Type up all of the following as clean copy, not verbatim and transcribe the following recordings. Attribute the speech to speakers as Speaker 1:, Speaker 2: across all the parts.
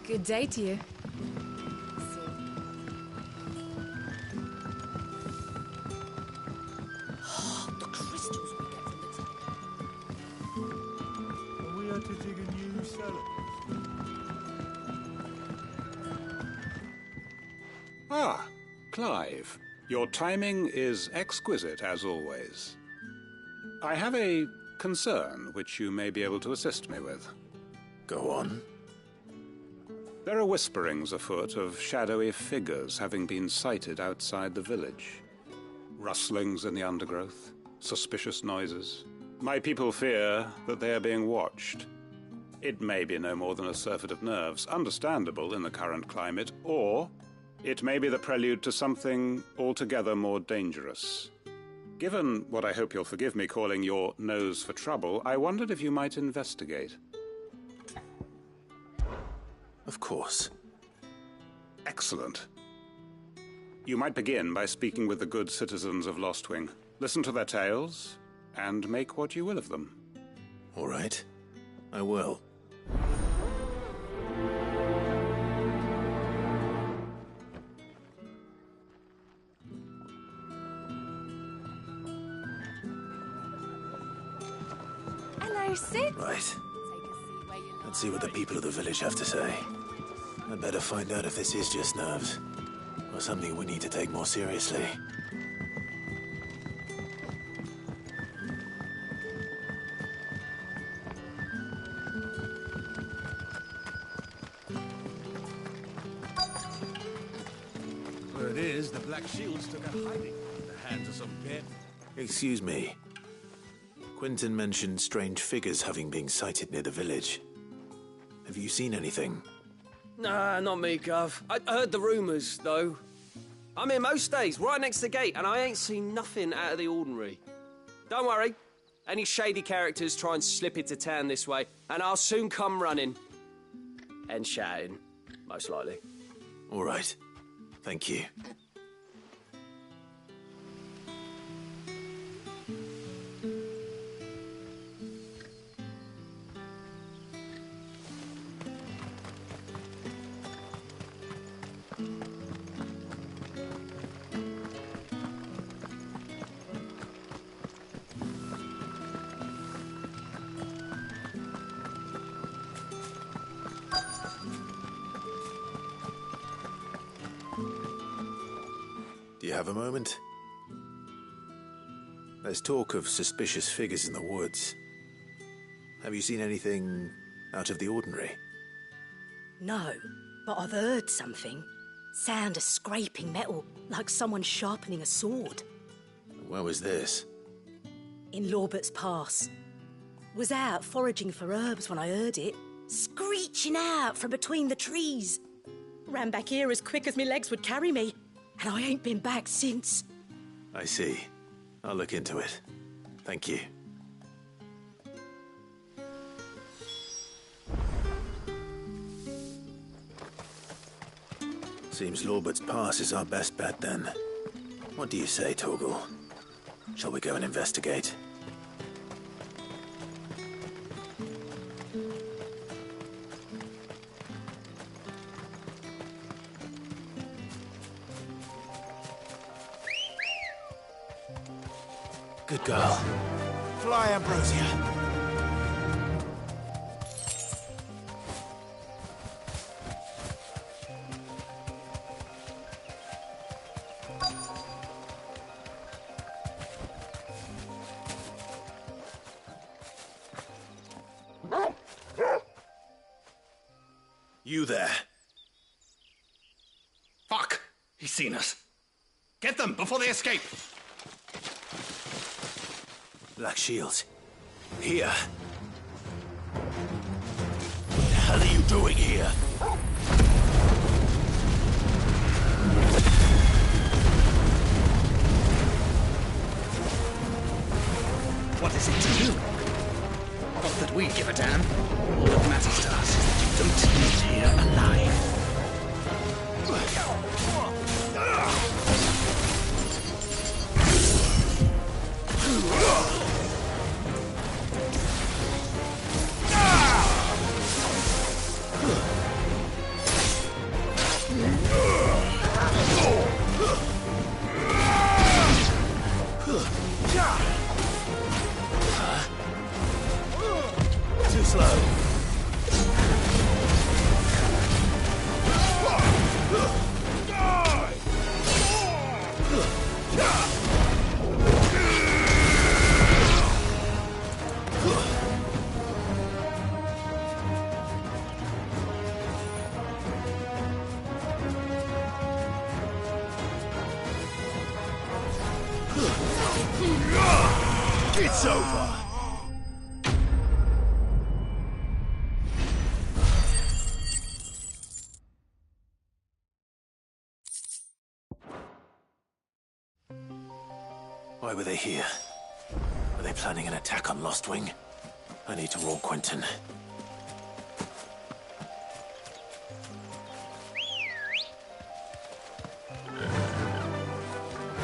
Speaker 1: Good day to you.
Speaker 2: The crystals we get from the
Speaker 3: Are we to dig a new cellar?
Speaker 4: Ah, Clive. Your timing is exquisite, as always. I have a concern which you may be able to assist me with.
Speaker 5: Go on.
Speaker 4: There are whisperings afoot of shadowy figures having been sighted outside the village. Rustlings in the undergrowth, suspicious noises. My people fear that they are being watched. It may be no more than a surfeit of nerves, understandable in the current climate, or it may be the prelude to something altogether more dangerous. Given what I hope you'll forgive me calling your nose for trouble, I wondered if you might investigate.
Speaker 5: Of course.
Speaker 4: Excellent. You might begin by speaking with the good citizens of Lostwing. Listen to their tales, and make what you will of them.
Speaker 5: All right. I will.
Speaker 1: Hello, Sid.
Speaker 5: Right. Let's see what the people of the village have to say. I'd better find out if this is just nerves, or something we need to take more seriously.
Speaker 3: Word is, the Black Shields took a hiding in the hands of some pit.
Speaker 5: Excuse me. Quentin mentioned strange figures having been sighted near the village. Have you seen anything?
Speaker 2: Nah, not me, Gov. I heard the rumours, though. I'm here most days, right next to the gate, and I ain't seen nothing out of the ordinary. Don't worry. Any shady characters try and slip into town this way, and I'll soon come running. And shouting, most likely.
Speaker 5: All right. Thank you. Do you have a moment? There's talk of suspicious figures in the woods. Have you seen anything out of the ordinary?
Speaker 6: No, but I've heard something. Sound of scraping metal, like someone sharpening a sword.
Speaker 5: Where was this?
Speaker 6: In Lorbert's Pass. Was out foraging for herbs when I heard it, screeching out from between the trees. Ran back here as quick as my legs would carry me, and I ain't been back since.
Speaker 5: I see. I'll look into it. Thank you. Seems Lorbert's Pass is our best bet then. What do you say, Torgal? Shall we go and investigate? Good girl. Fly, Ambrosia. You there.
Speaker 7: Fuck! He's seen us. Get them before they escape!
Speaker 5: Black Shields. Here. What the hell are you doing here?
Speaker 7: What is it to you? Not that we give a damn. All that matters to us is that you don't leave here alive.
Speaker 5: It's over! Why were they here? Were they planning an attack on Lost Wing? I need to warn Quentin.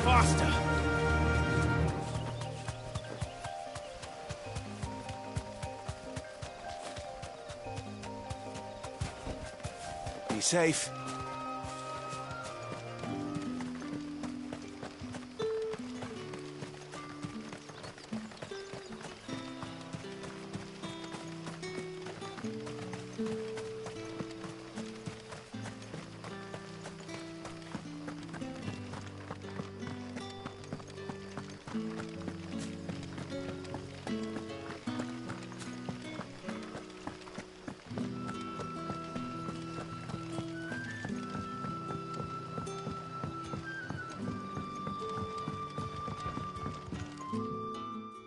Speaker 5: Faster! Be safe.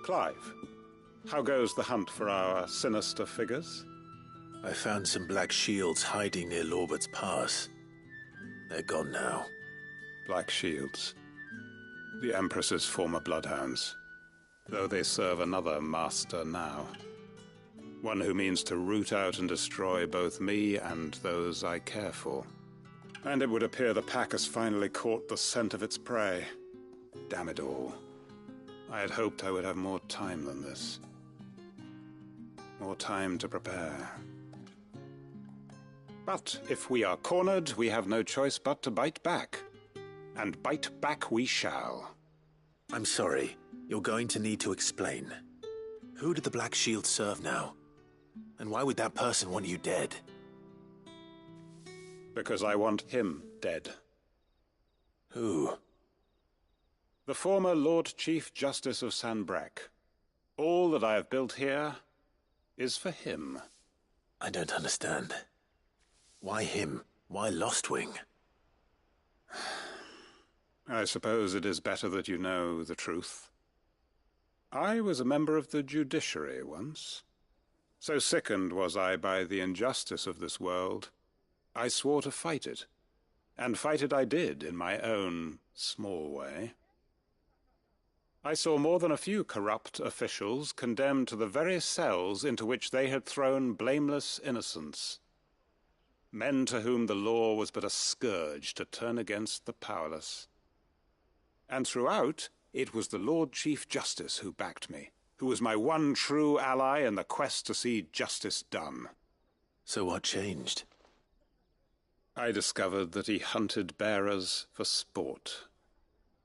Speaker 4: Clive, how goes the hunt for our sinister figures?
Speaker 5: I found some black shields hiding near Lorbert's Pass. They're gone now.
Speaker 4: Black Shields. The Empress's former bloodhounds. Though they serve another master now. One who means to root out and destroy both me and those I care for. And it would appear the pack has finally caught the scent of its prey. Damn it all. I had hoped I would have more time than this. More time to prepare. But if we are cornered, we have no choice but to bite back. And bite back we shall.
Speaker 5: I'm sorry. You're going to need to explain. Who did the Black Shield serve now? And why would that person want you dead?
Speaker 4: Because I want him dead.
Speaker 5: Who?
Speaker 4: The former Lord Chief Justice of Sanbreque. All that I have built here is for him.
Speaker 5: I don't understand. Why him? Why Lost Wing?
Speaker 4: I suppose it is better that you know the truth. I was a member of the judiciary once. So sickened was I by the injustice of this world, I swore to fight it. And fight it I did in my own small way. I saw more than a few corrupt officials condemned to the very cells into which they had thrown blameless innocents. Men to whom the law was but a scourge to turn against the powerless. And throughout, it was the Lord Chief Justice who backed me, who was my one true ally in the quest to see justice done.
Speaker 5: So what changed?
Speaker 4: I discovered that he hunted bearers for sport.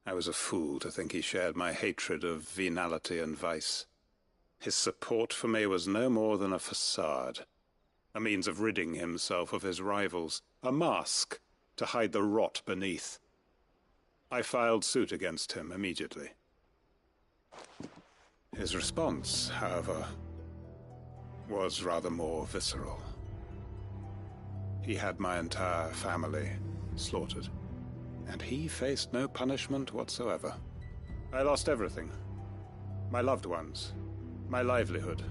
Speaker 4: I was a fool to think he shared my hatred of venality and vice. His support for me was no more than a facade, a means of ridding himself of his rivals, a mask to hide the rot beneath. I filed suit against him immediately. His response, however, was rather more visceral. He had my entire family slaughtered. And he faced no punishment whatsoever. I lost everything. My loved ones, my livelihood,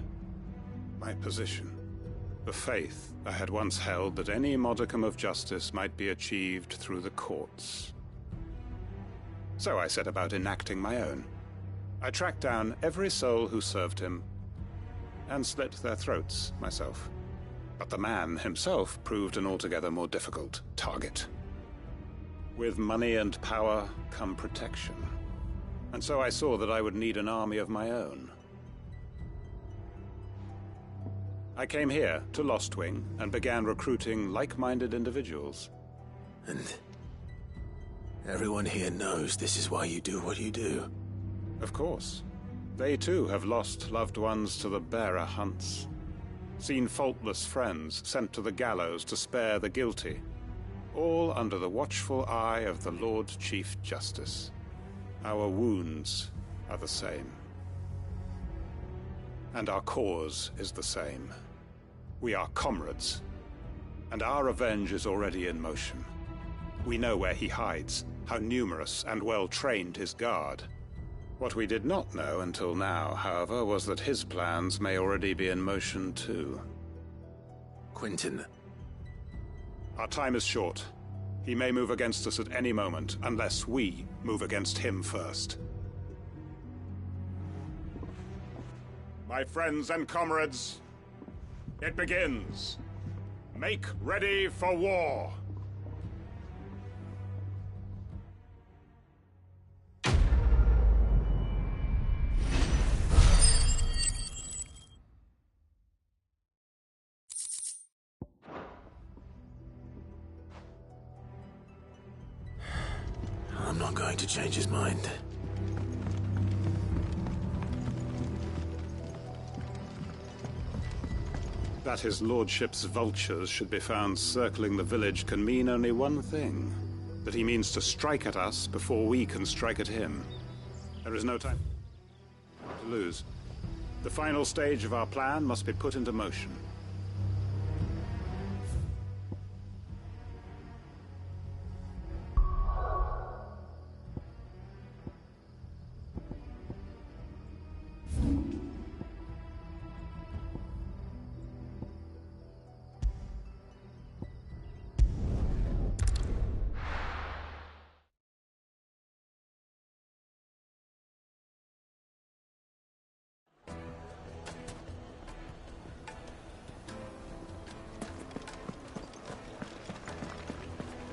Speaker 4: my position, the faith I had once held that any modicum of justice might be achieved through the courts. So I set about enacting my own. I tracked down every soul who served him, and slit their throats myself. But the man himself proved an altogether more difficult target. With money and power come protection. And so I saw that I would need an army of my own. I came here to Lost Wing and began recruiting like-minded individuals.
Speaker 5: And everyone here knows this is why you do what you do.
Speaker 4: Of course. They too have lost loved ones to the bearer hunts. Seen faultless friends sent to the gallows to spare the guilty. All under the watchful eye of the Lord Chief Justice. Our wounds are the same. And our cause is the same. We are comrades. And our revenge is already in motion. We know where he hides, how numerous and well-trained his guard. What we did not know until now, however, was that his plans may already be in motion too.
Speaker 5: Quentin.
Speaker 4: Our time is short. He may move against us at any moment, unless we move against him first. My friends and comrades, it begins. Make ready for war.
Speaker 5: I'm not going to change his mind.
Speaker 4: That his lordship's vultures should be found circling the village can mean only one thing. That he means to strike at us before we can strike at him. There is no time to lose. The final stage of our plan must be put into motion.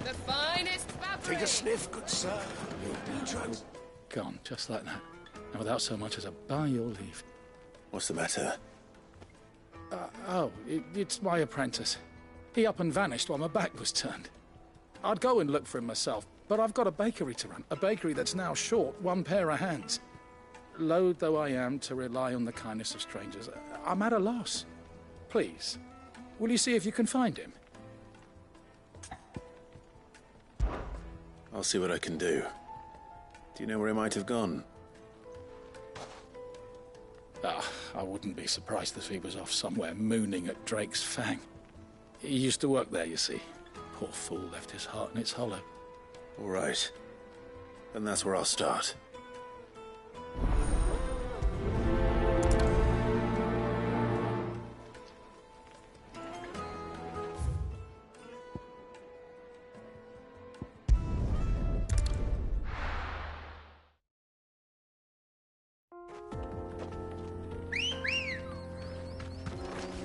Speaker 1: The finest fabric.
Speaker 3: Take a sniff, good sir. You'll be drugs.
Speaker 7: Gone, just like that. And without so much as a by your leave.
Speaker 5: What's the matter?
Speaker 7: It's my apprentice. He up and vanished while my back was turned. I'd go and look for him myself, but I've got a bakery to run. A bakery that's now short one pair of hands. Loath though I am to rely on the kindness of strangers, I'm at a loss. Please, will you see if you can find him?
Speaker 5: I'll see what I can do. Do you know where he might have gone?
Speaker 7: I wouldn't be surprised if he was off somewhere mooning at Drake's Fang. He used to work there, you see. Poor fool left his heart in its hollow.
Speaker 5: All right. Then that's where I'll start.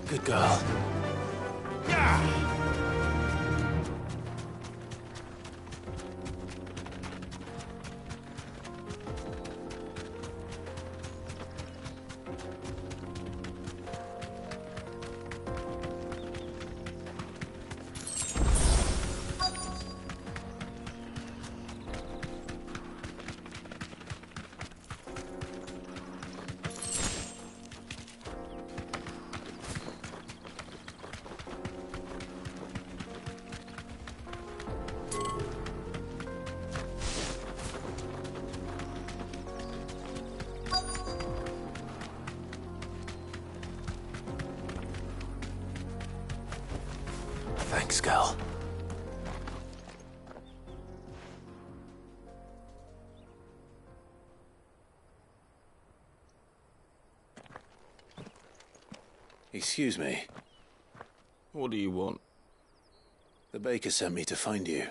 Speaker 5: Good girl. Thanks, girl. Excuse me.
Speaker 8: What do you want?
Speaker 5: The baker sent me to find you.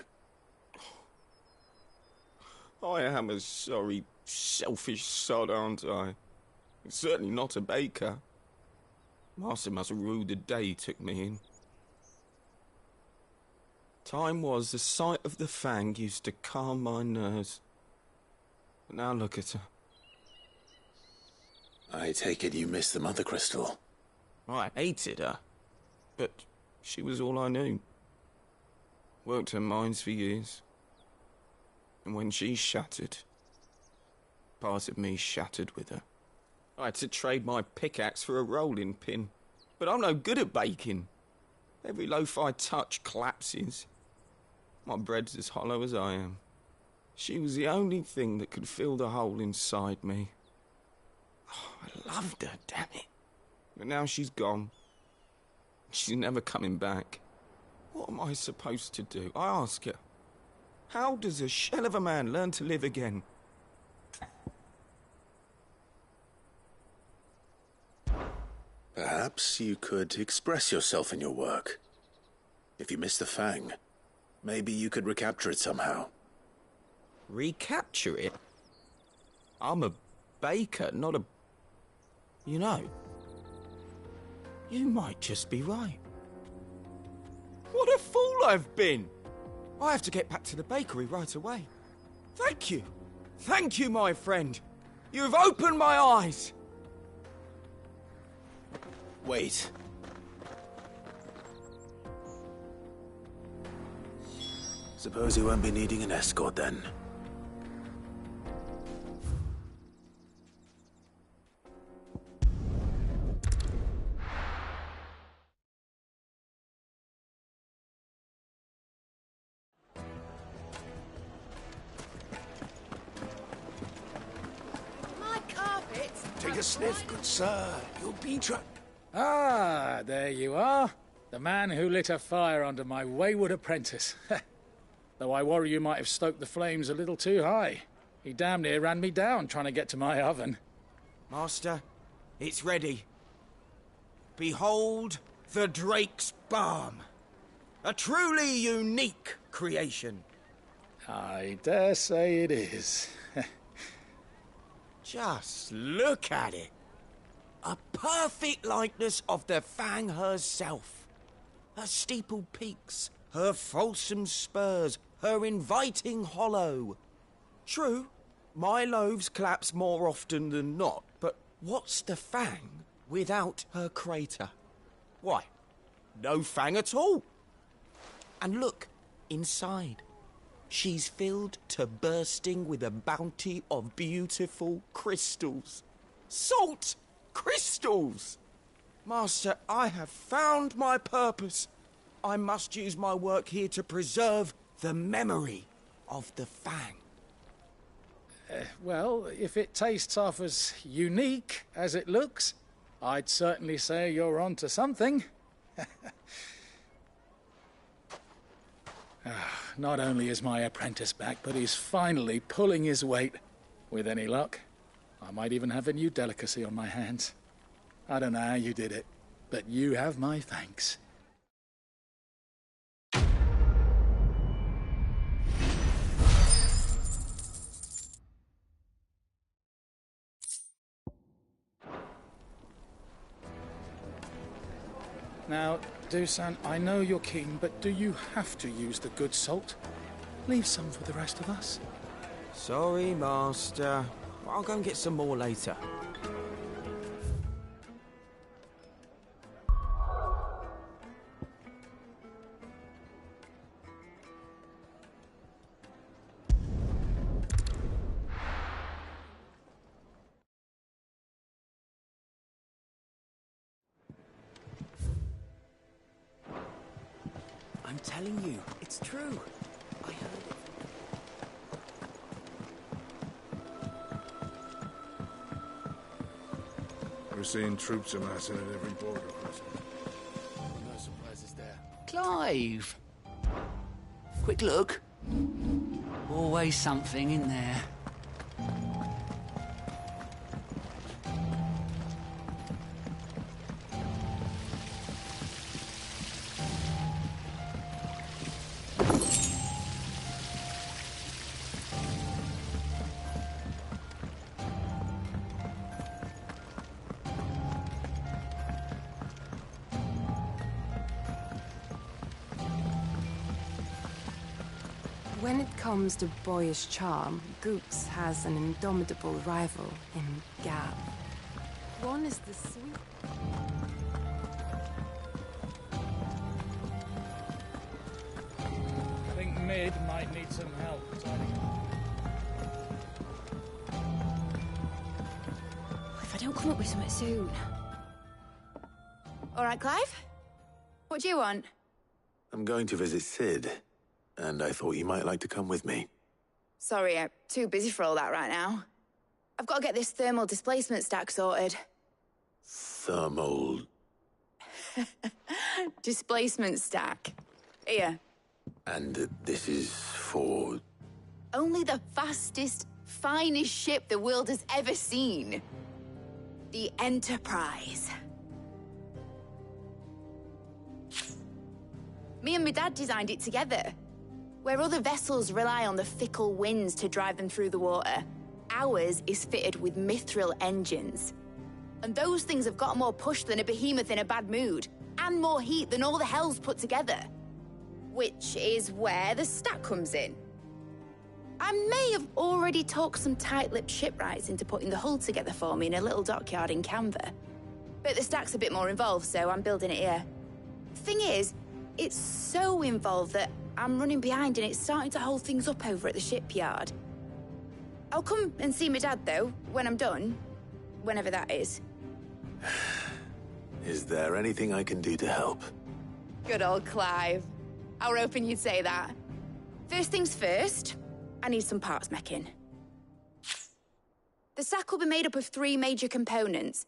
Speaker 8: I am a sorry, selfish sod, aren't I? Certainly not a baker. Master must have ruled the day he took me in. Time was the sight of the Fang used to calm my nerves. But now look at her.
Speaker 5: I take it you missed the Mother Crystal.
Speaker 8: I hated her, but she was all I knew. Worked her mines for years. And when she shattered, part of me shattered with her. I had to trade my pickaxe for a rolling pin, but I'm no good at baking. Every loaf I touch collapses. My bread's as hollow as I am. She was the only thing that could fill the hole inside me. Oh, I loved her, damn it. But now she's gone. She's never coming back. What am I supposed to do? I ask her. How does a shell of a man learn to live again?
Speaker 5: Perhaps you could express yourself in your work. If you miss the Fang, maybe you could recapture it somehow.
Speaker 8: Recapture it? I'm a baker, not a... You know, you might just be right. What a fool I've been! I have to get back to the bakery right away. Thank you. Thank you, my friend. You've opened my eyes.
Speaker 5: Wait. Suppose you won't be needing an escort then.
Speaker 1: My carpets.
Speaker 3: Take a sniff, good sir. You'll be
Speaker 7: Ah, there you are. The man who lit a fire under my wayward apprentice. Though I worry you might have stoked the flames a little too high. He damn near ran me down trying to get to my oven.
Speaker 8: Master, it's ready. Behold the Drake's Balm. A truly unique creation.
Speaker 7: I dare say it is.
Speaker 8: Just look at it. A perfect likeness of the Fang herself. Her steepled peaks, her fulsome spurs, her inviting hollow. True, my loaves collapse more often than not, but what's the Fang without her crater? Why, no Fang at all. And look, inside. She's filled to bursting with a bounty of beautiful crystals. Salt crystals! Master, I have found my purpose. I must use my work here to preserve the memory of the Fang.
Speaker 7: Well, if it tastes half as unique as it looks, I'd certainly say you're on to something. Not only is my apprentice back, but he's finally pulling his weight. With any luck, I might even have a new delicacy on my hands. I don't know how you did it, but you have my thanks. Now, Dusan, I know you're keen, but do you have to use the good salt? Leave some for the rest of us.
Speaker 8: Sorry, Master. I'll go and get some more later.
Speaker 2: I'm telling you, it's true. I heard it.
Speaker 3: We're seeing troops amassing at every border crossing.
Speaker 7: No surprises there.
Speaker 9: Clive! Quick look. Always something in there.
Speaker 10: When it comes to boyish charm, Goops has an indomitable rival in Gav. One is the sweet...
Speaker 7: I think Mid might need some help tidying up.
Speaker 10: If I don't come up with something soon...
Speaker 11: All right, Clive? What do you want?
Speaker 5: I'm going to visit Sid, and I thought you might like to come with me.
Speaker 11: Sorry, I'm too busy for all that right now. I've got to get this thermal displacement stack sorted.
Speaker 5: Thermal...
Speaker 11: Displacement stack. Here.
Speaker 5: And this is for...
Speaker 11: Only the fastest, finest ship the world has ever seen. The Enterprise. Me and my dad designed it together. Where other vessels rely on the fickle winds to drive them through the water, ours is fitted with mithril engines. And those things have got more push than a behemoth in a bad mood, and more heat than all the hells put together. Which is where the stack comes in. I may have already talked some tight-lipped shipwrights into putting the hull together for me in a little dockyard in Canva. But the stack's a bit more involved, so I'm building it here. Thing is, it's so involved that I'm running behind and it's starting to hold things up over at the shipyard. I'll come and see my dad, though, when I'm done. Whenever that is.
Speaker 5: Is there anything I can do to help?
Speaker 11: Good old Clive. I were hoping you'd say that. First things first, I need some parts meching. The sack will be made up of 3 major components.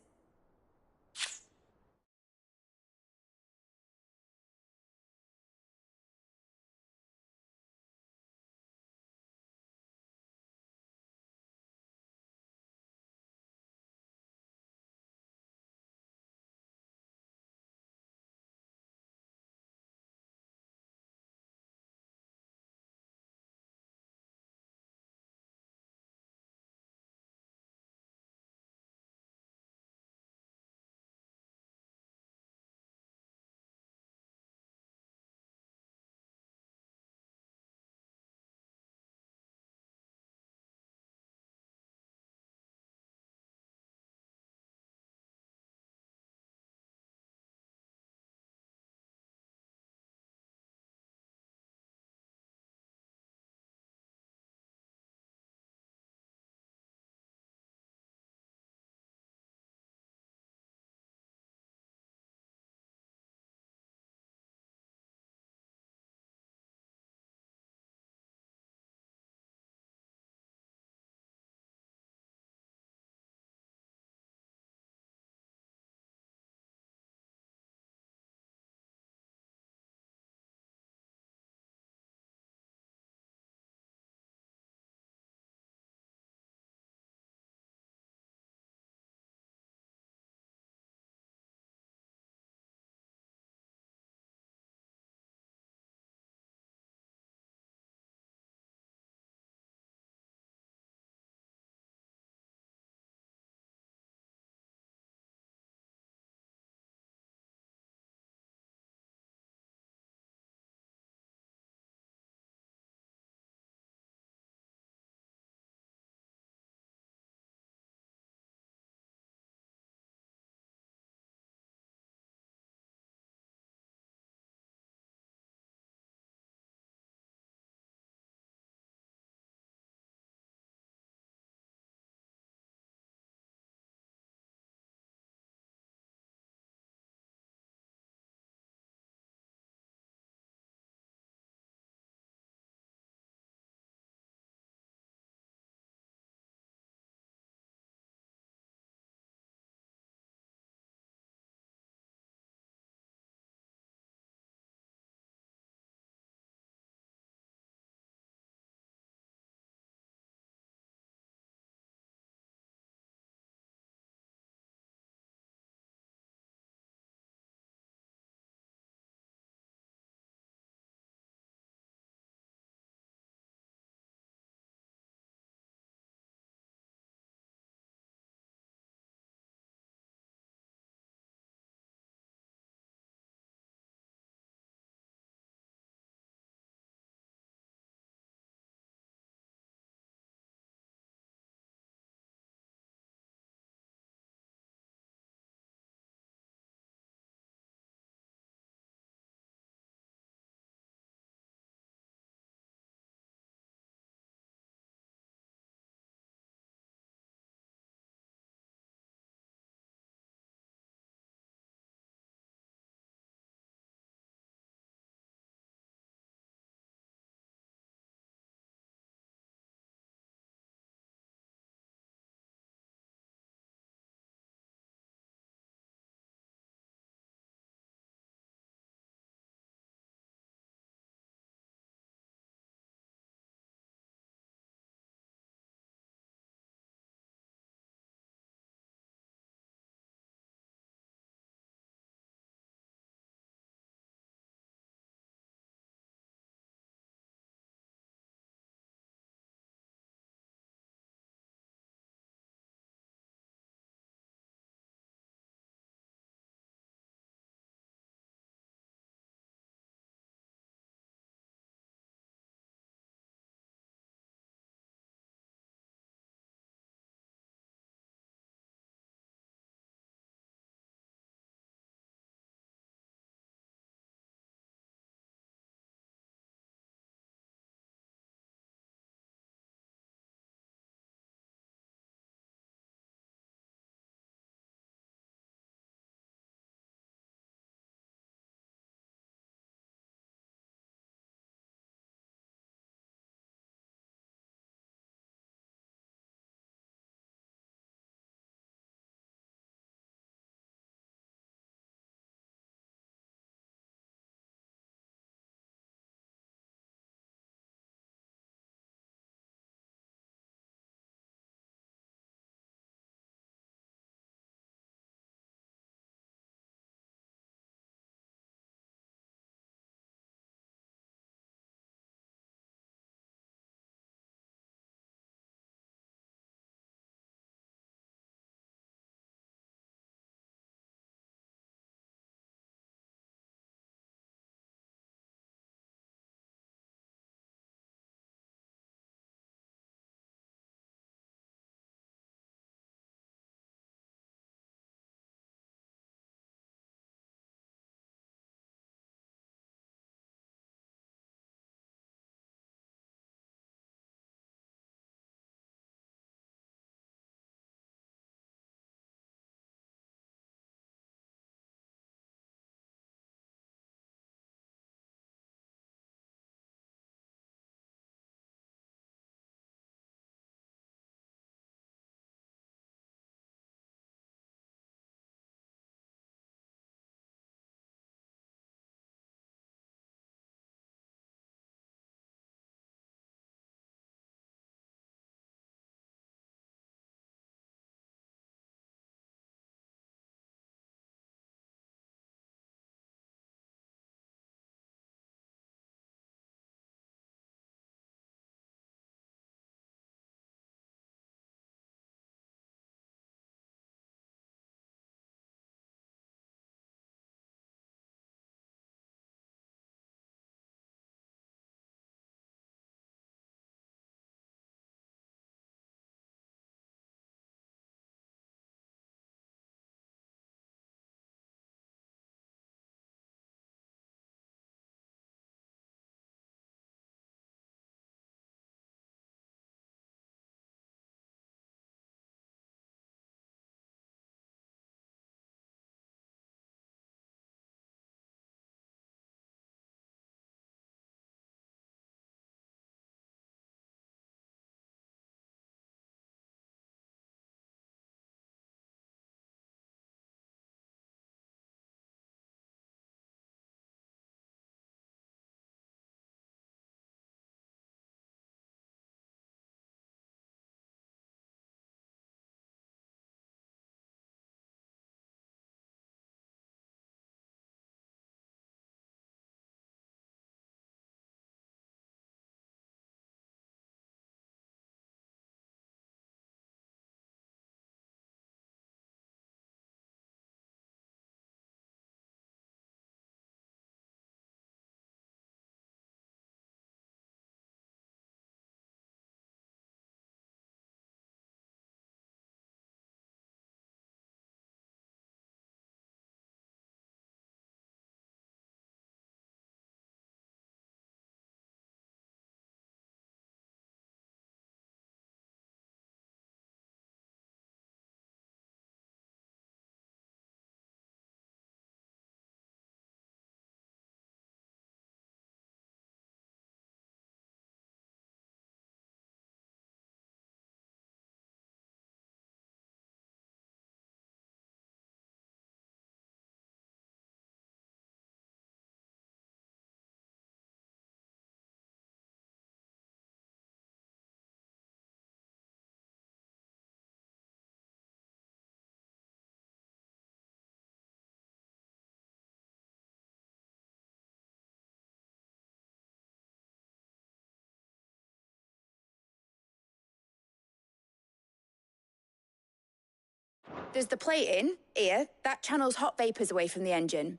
Speaker 11: There's the plating, here, that channels hot vapours away from the engine.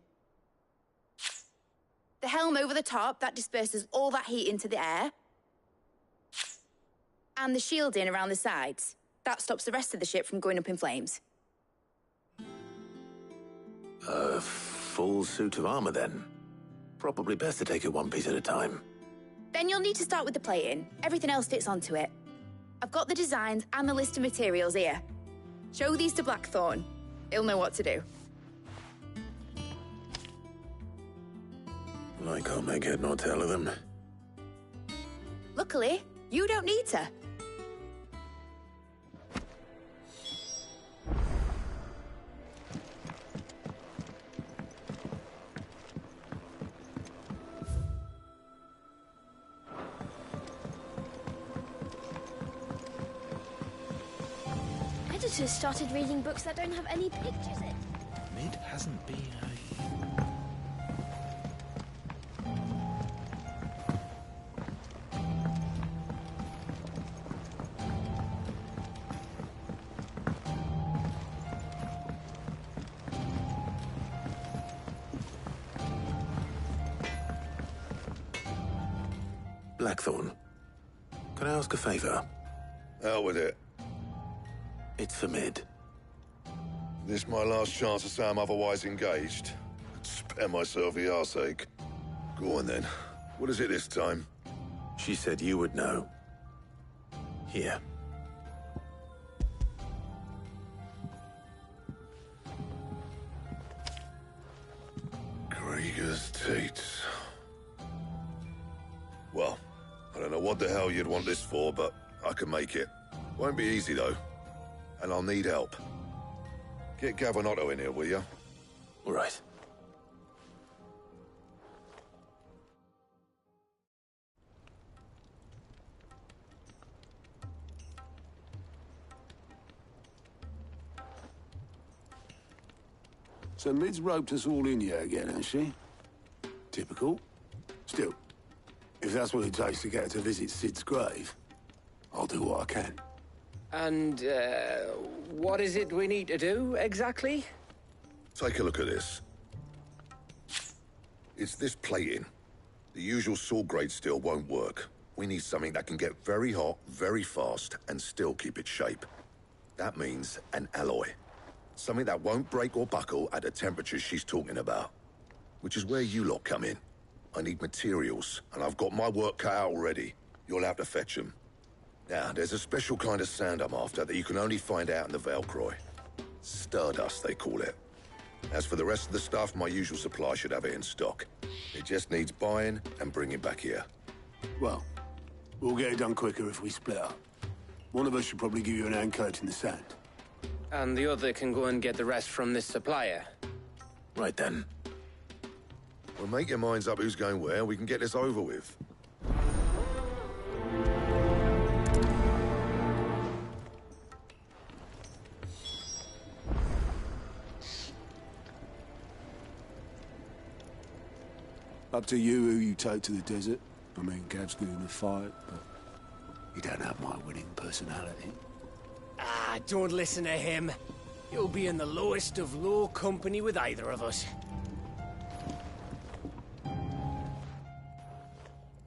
Speaker 11: The helm over the top, that disperses all that heat into the air. And the shielding around the sides. That stops the rest of the ship from going up in flames.
Speaker 5: A full suit of armor, then. Probably best to take it one piece at a time.
Speaker 11: Then you'll need to start with the plating. Everything else fits onto it. I've got the designs and the list of materials here. Show these to Blackthorn. He'll know what to do.
Speaker 5: I can't make head nor tail of them.
Speaker 11: Luckily, you don't need to.
Speaker 12: Editors started reading books that don't have any pictures in.
Speaker 5: Mid hasn't been a... Blackthorn, can I ask a favor?
Speaker 3: Out with it.
Speaker 5: It's for Mid.
Speaker 3: This my last chance to say I'm otherwise engaged. Spare myself the arseache. Go on then. What is it this time?
Speaker 5: She said you would know. Here.
Speaker 3: Krieger's teats. Well, I don't know what the hell you'd want this for, but I can make it. Won't be easy, though. And I'll need help. Get Gavinotto in here, will you?
Speaker 5: All right.
Speaker 13: So Mid's roped us all in here again, hasn't she? Typical. Still, if that's what it takes to get her to visit Sid's grave, I'll do what I can.
Speaker 2: And, what is it we need to do, exactly?
Speaker 3: Take a look at this. It's this plating. The usual saw grade steel won't work. We need something that can get very hot, very fast, and still keep its shape. That means an alloy. Something that won't break or buckle at the temperatures she's talking about. Which is where you lot come in. I need materials, and I've got my work cut out already. You'll have to fetch them. Now, there's a special kind of sand I'm after that you can only find out in the Valcroy. Stardust, they call it. As for the rest of the stuff, my usual supply should have it in stock. It just needs buying and bringing back here.
Speaker 13: Well, we'll get it done quicker if we split up. One of us should probably give you an hand coat in the sand.
Speaker 2: And the other can go and get the rest from this supplier.
Speaker 5: Right then.
Speaker 3: Well, make your minds up who's going where, we can get this over with.
Speaker 13: Up to you who you take to the desert. I mean, Gav's good in a fight, but you don't have my winning personality.
Speaker 1: Ah, don't listen to him. You'll be in the lowest of low company with either of us.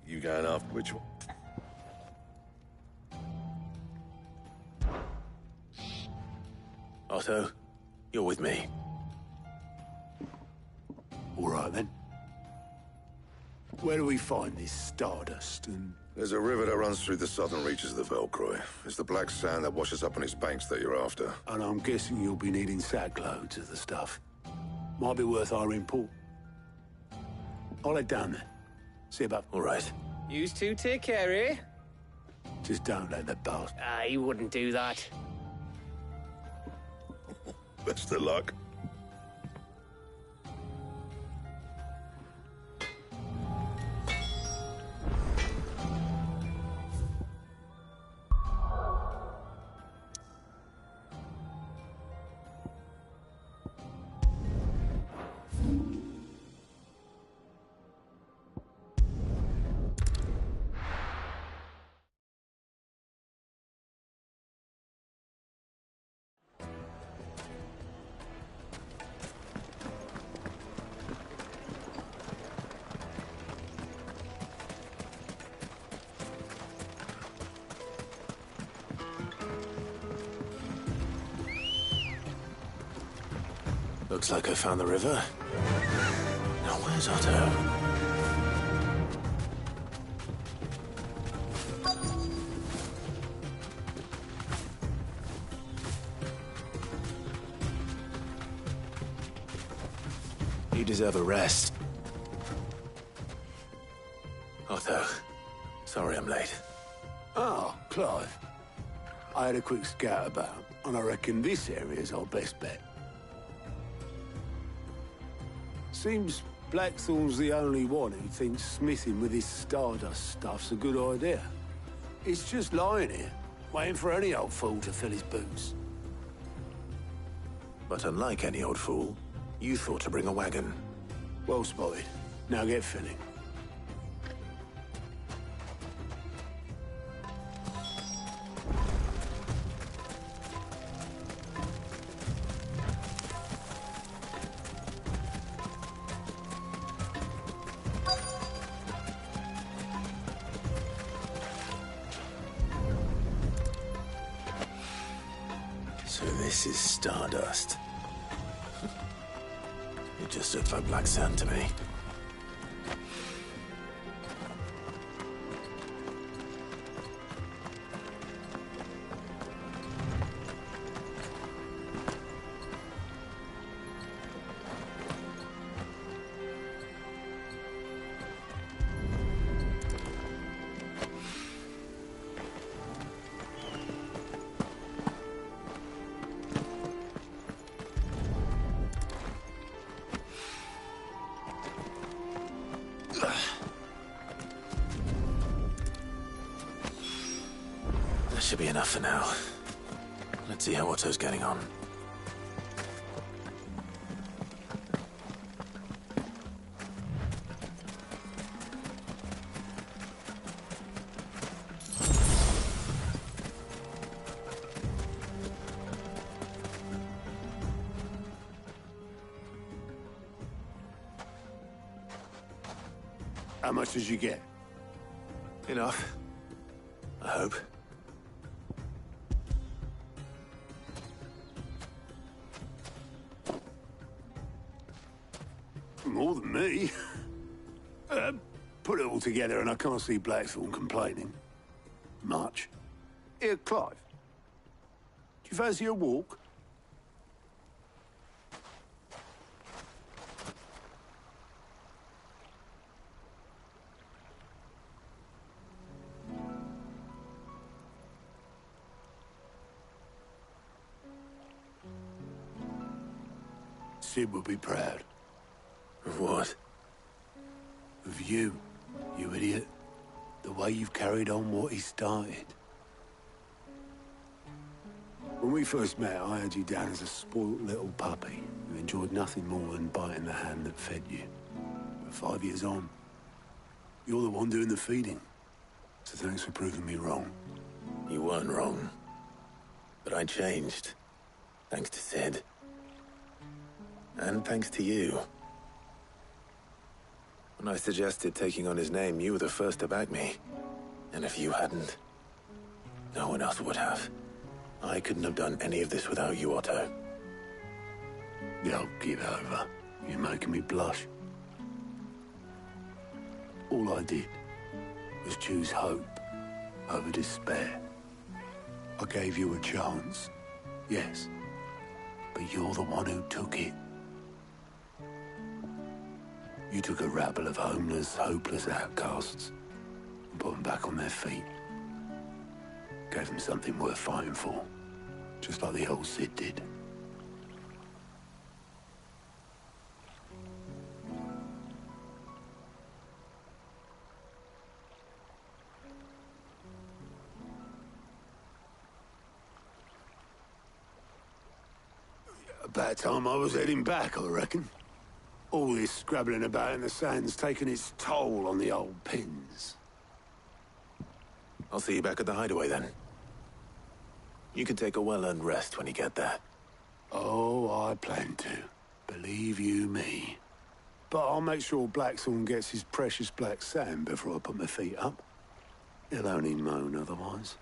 Speaker 3: You going after which one?
Speaker 5: Otto, you're with me.
Speaker 13: All right, then. Where do we find this stardust and...
Speaker 3: There's a river that runs through the southern reaches of the Valcroy. It's the black sand that washes up on its banks that you're after.
Speaker 13: And I'm guessing you'll be needing sackloads of the stuff. Might be worth our import. I'll head down there. See about...
Speaker 5: All right.
Speaker 2: You two take care, eh?
Speaker 13: Just don't let that boss...
Speaker 2: Ah, he wouldn't do that.
Speaker 3: Best of luck.
Speaker 5: Looks like I found the river. Now where's Otto? You deserve a rest. Otto, sorry I'm late.
Speaker 13: Oh, Clive. I had a quick scout about, and I reckon this area's our best bet. Seems Blackthorn's the only one who thinks smithing with his Stardust stuff's a good idea. It's just lying here, waiting for any old fool to fill his boots.
Speaker 5: But unlike any old fool, you thought to bring a wagon.
Speaker 13: Well spotted. Now get filling.
Speaker 5: So this is Stardust. It just looked like black sand to me. That should be enough for now. Let's see how Otto's getting on.
Speaker 13: How much did you get?
Speaker 5: Enough. I hope.
Speaker 13: More than me. Put it all together and I can't see Blackthorn complaining. Much. Here, Clive. Do you fancy a walk? Sid would be proud.
Speaker 5: Of what?
Speaker 13: Of you, you idiot. The way you've carried on what he started. When we first met, I had you down as a spoilt little puppy who enjoyed nothing more than biting the hand that fed you. But 5 years on, you're the one doing the feeding. So thanks for proving me wrong.
Speaker 5: You weren't wrong. But I changed. Thanks to Sid. And thanks to you. When I suggested taking on his name, you were the first to back me. And if you hadn't, no one else would have. I couldn't have done any of this without you, Otto.
Speaker 13: Yo, give over. You're making me blush. All I did was choose hope over despair. I gave you a chance, yes, but you're the one who took it. You took a rabble of homeless, hopeless outcasts and put them back on their feet. Gave them something worth fighting for, just like the old Sid did. About time I was heading back, I reckon. All this scrabbling about in the sand's taken its toll on the old pins.
Speaker 5: I'll see you back at the hideaway then. You can take a well-earned rest when you get there.
Speaker 13: Oh, I plan to. Believe you me. But I'll make sure Blackthorn gets his precious black sand before I put my feet up. He'll only moan otherwise.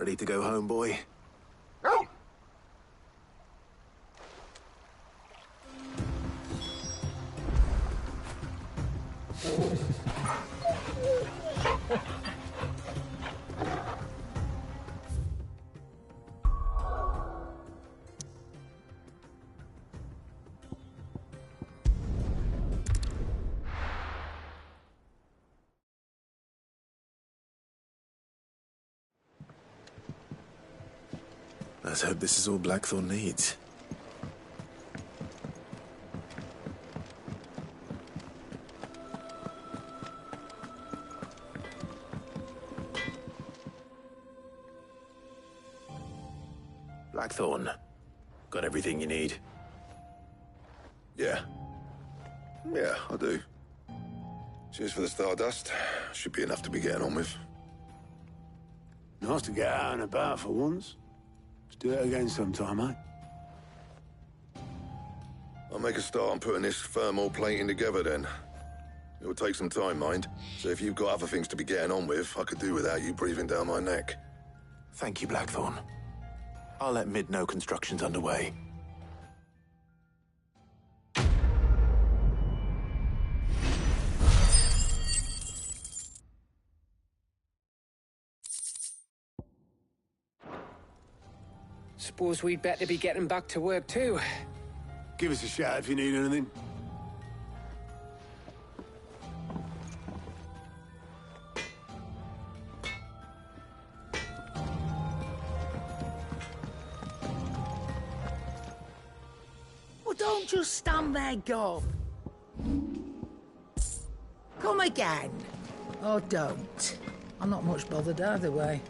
Speaker 5: Ready to go home, boy? Let's hope this is all Blackthorn needs. Blackthorn, got everything you need?
Speaker 3: Yeah. Yeah, I do. Cheers for the stardust. Should be enough to be getting on with.
Speaker 13: Nice to get out and about for once. Let's do it again sometime, eh?
Speaker 3: I'll make a start on putting this thermal plating together then. It will take some time, mind. So if you've got other things to be getting on with, I could do without you breathing down my neck.
Speaker 5: Thank you, Blackthorn. I'll let Mid know construction's underway.
Speaker 1: Suppose we'd better be getting back to work too.
Speaker 13: Give us a shout if you need anything.
Speaker 14: Well, don't just stand there, Gob. Come again.
Speaker 15: Oh, don't. I'm not much bothered either way.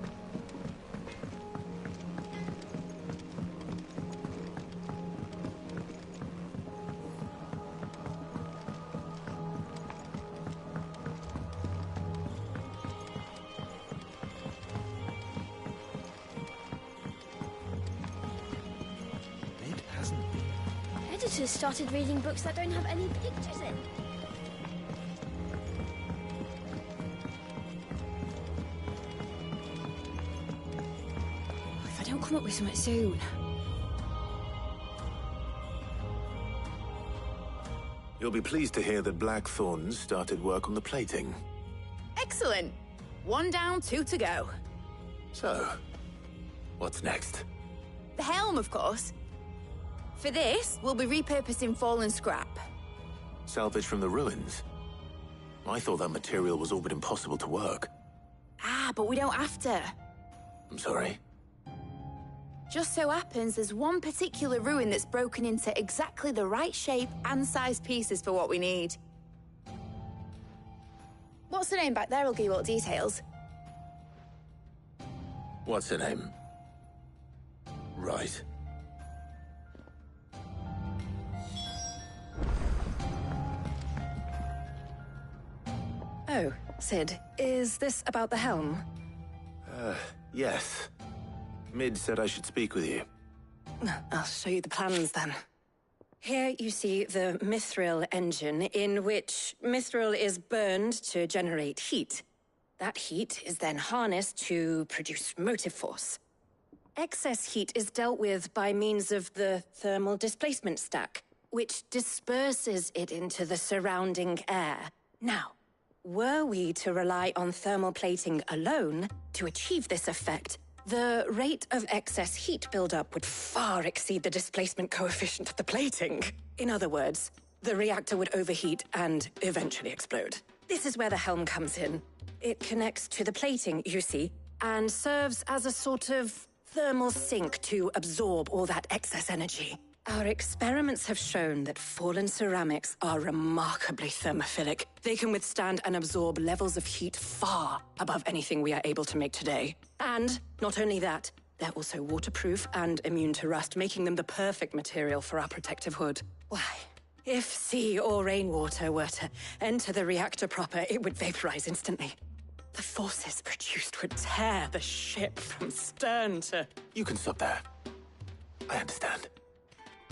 Speaker 12: Editors started reading books that don't have any pictures in.
Speaker 10: If I don't come up with something soon.
Speaker 5: You'll be pleased to hear that Blackthorn's started work on the plating.
Speaker 11: Excellent. 1 down, 2 to go.
Speaker 5: So, what's next?
Speaker 11: The helm, of course. For this, we'll be repurposing fallen scrap.
Speaker 5: Salvage from the ruins? I thought that material was all but impossible to work.
Speaker 11: Ah, but we don't have to.
Speaker 5: I'm sorry.
Speaker 11: Just so happens there's one particular ruin that's broken into exactly the right shape and size pieces for what we need. What's the name back there? I'll give you all the details.
Speaker 5: What's her name? Right.
Speaker 6: Oh, Sid, is this about the helm?
Speaker 5: Yes. Mid said I should speak with you.
Speaker 6: I'll show you the plans then. Here you see the mithril engine, in which mithril is burned to generate heat. That heat is then harnessed to produce motive force. Excess heat is dealt with by means of the thermal displacement stack, which disperses it into the surrounding air. Now, were we to rely on thermal plating alone to achieve this effect, the rate of excess heat buildup would far exceed the displacement coefficient of the plating. In other words, the reactor would overheat and eventually explode. This is where the helm comes in. It connects to the plating, you see, and serves as a sort of thermal sink to absorb all that excess energy. Our experiments have shown that fallen ceramics are remarkably thermophilic. They can withstand and absorb levels of heat far above anything we are able to make today. And not only that, they're also waterproof and immune to rust, making them the perfect material for our protective hood. Why, if sea or rainwater were to enter the reactor proper, it would vaporize instantly. The forces produced would tear the ship from stern to...
Speaker 5: You can stop there. I understand.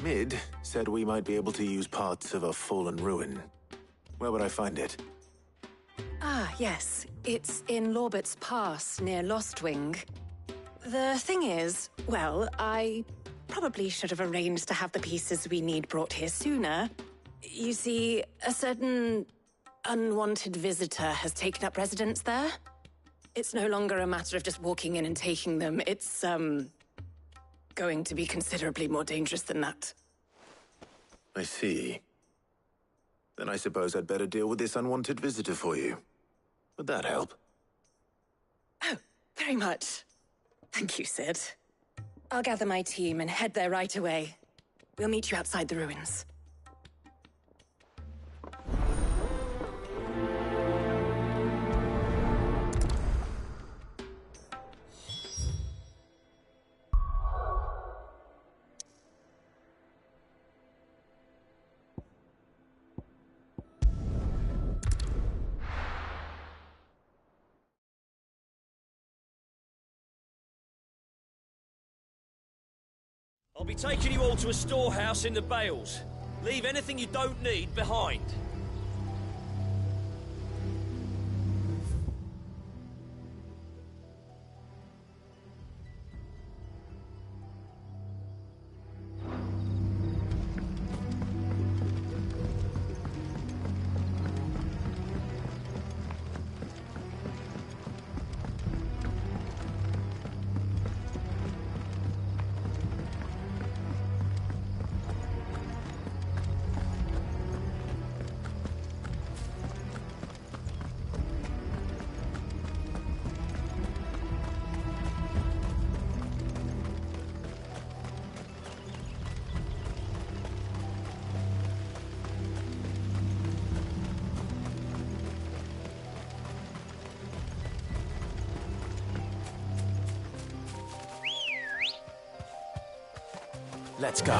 Speaker 5: Mid said we might be able to use parts of a fallen ruin. Where would I find it?
Speaker 6: Ah, yes. It's in Lorbert's Pass, near Lostwing. The thing is, well, I probably should have arranged to have the pieces we need brought here sooner. You see, a certain unwanted visitor has taken up residence there. It's no longer a matter of just walking in and taking them. It's, going to be considerably more dangerous than that.
Speaker 5: I see. Then I suppose I'd better deal with this unwanted visitor for you. Would that help?
Speaker 6: Oh, very much. Thank you, Sid. I'll gather my team and head there right away. We'll meet you outside the ruins.
Speaker 16: I'll be taking you all to a storehouse in the Bales. Leave anything you don't need behind.
Speaker 5: Let's go.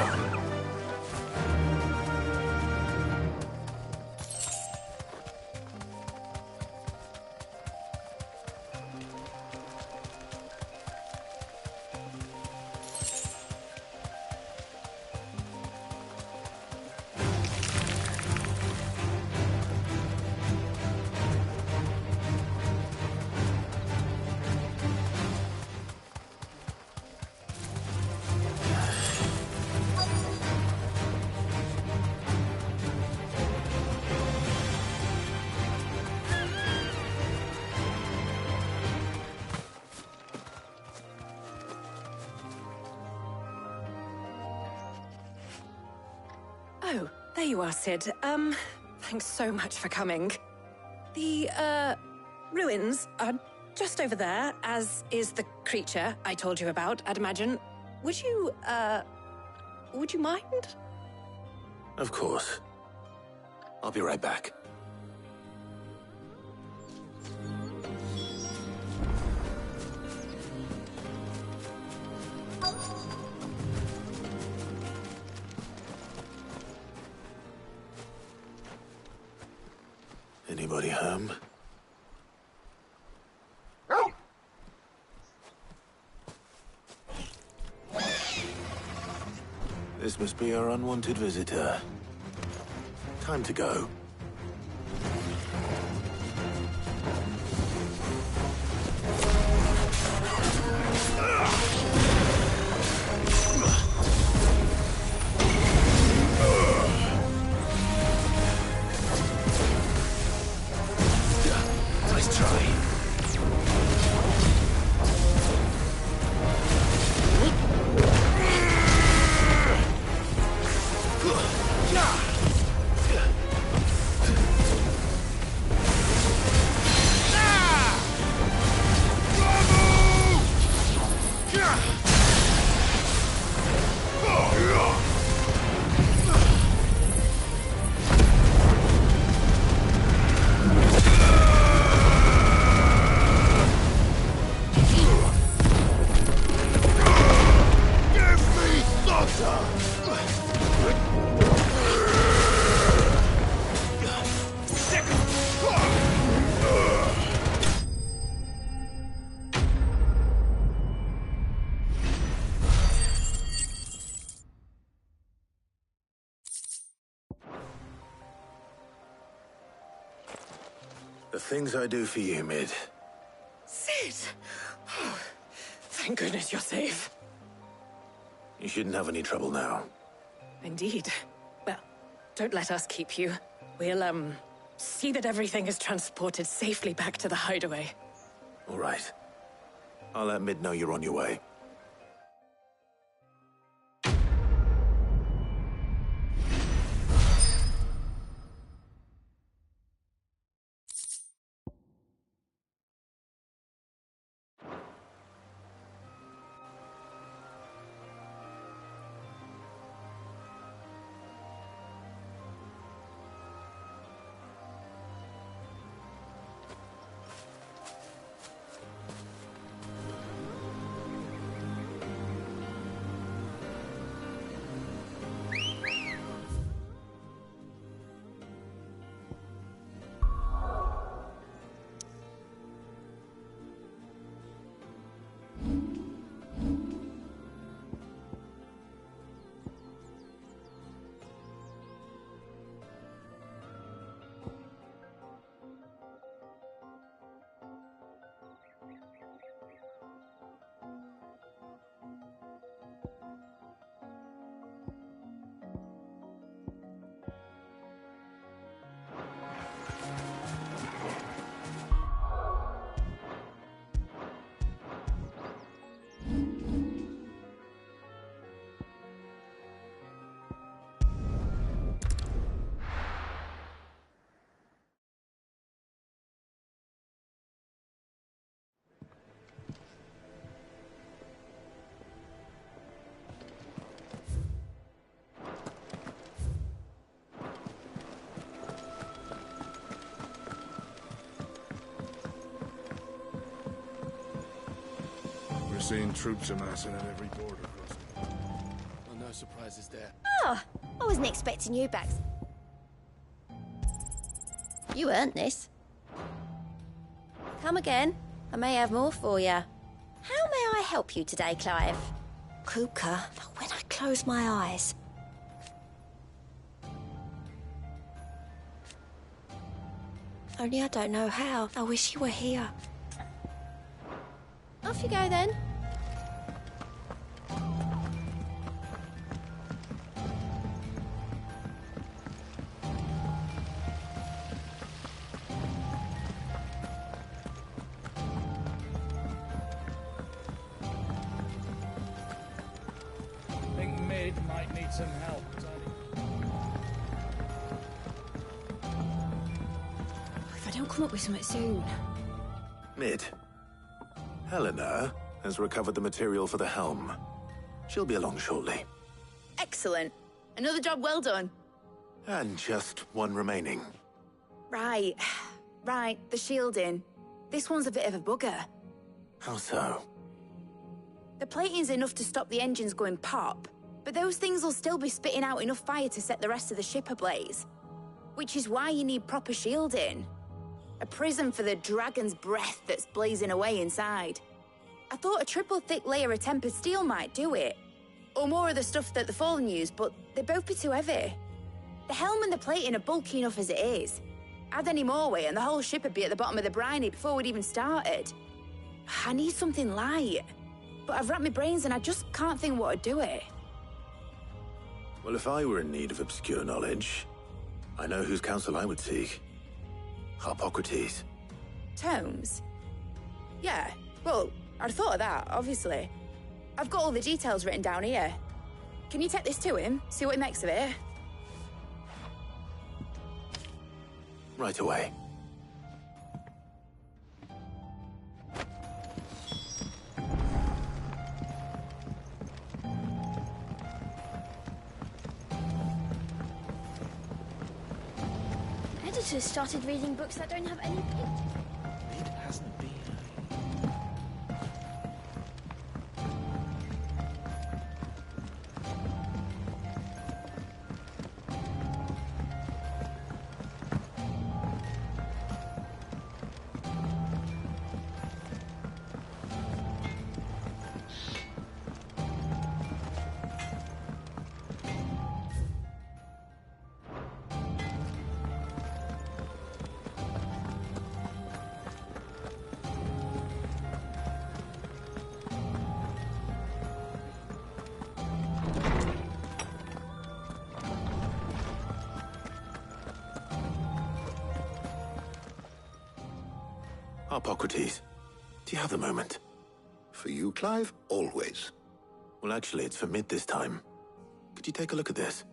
Speaker 6: Oh, there you are, Sid. Thanks so much for coming. The, ruins are just over there, as is the creature I told you about, I'd imagine. Would you mind?
Speaker 5: Of course. I'll be right back. Anybody home? This must be our unwanted visitor. Time to go.
Speaker 16: Nice try.
Speaker 5: The things I do for you, Mid.
Speaker 6: Sid! Oh, Thank goodness you're safe.
Speaker 5: You shouldn't have any trouble now.
Speaker 6: Indeed. Well, don't let us keep you. We'll, see that everything is transported safely back to the hideaway.
Speaker 5: All right. I'll let Mid know you're on your way.
Speaker 17: Seeing troops amassing at every border crossing. Well, no surprises there.
Speaker 12: Oh, I wasn't expecting you back. You earned this. Come again. I may have more for you. How may I help you today, Clive? Cooker, when I close my eyes. Only I don't know how. I wish you were here. Off you go then.
Speaker 7: I think Mid might need some help,
Speaker 10: If I don't come up with something soon.
Speaker 5: Mid. Helena has recovered the material for the helm. She'll be along shortly.
Speaker 11: Excellent. Another job well done.
Speaker 5: And just one remaining.
Speaker 11: Right. Right, the shielding. This one's a bit of a bugger.
Speaker 5: How so?
Speaker 11: The plating's enough to stop the engines going pop, but those things will still be spitting out enough fire to set the rest of the ship ablaze. Which is why you need proper shielding. A prism for the dragon's breath that's blazing away inside. I thought a triple thick layer of tempered steel might do it. Or more of the stuff that the Fallen use, but they'd both be too heavy. The helm and the plating are bulky enough as it is. Add any more weight and the whole ship would be at the bottom of the briny before we'd even started. I need something light. But I've racked my brains and I just can't think what would do it.
Speaker 5: Well, if I were in need of obscure knowledge, I know whose counsel I would seek. Harpocrates.
Speaker 11: Tomes? Yeah, well, I'd thought of that, obviously. I've got all the details written down here. Can you take this to him, see what he makes of it?
Speaker 5: Right away.
Speaker 12: Editors started reading books that don't have any pictures.
Speaker 17: It hasn't been.
Speaker 5: Hippocrates, do you have a moment?
Speaker 3: For you, Clive, always.
Speaker 5: Well, actually, it's for mid this time. Could you take a look at this?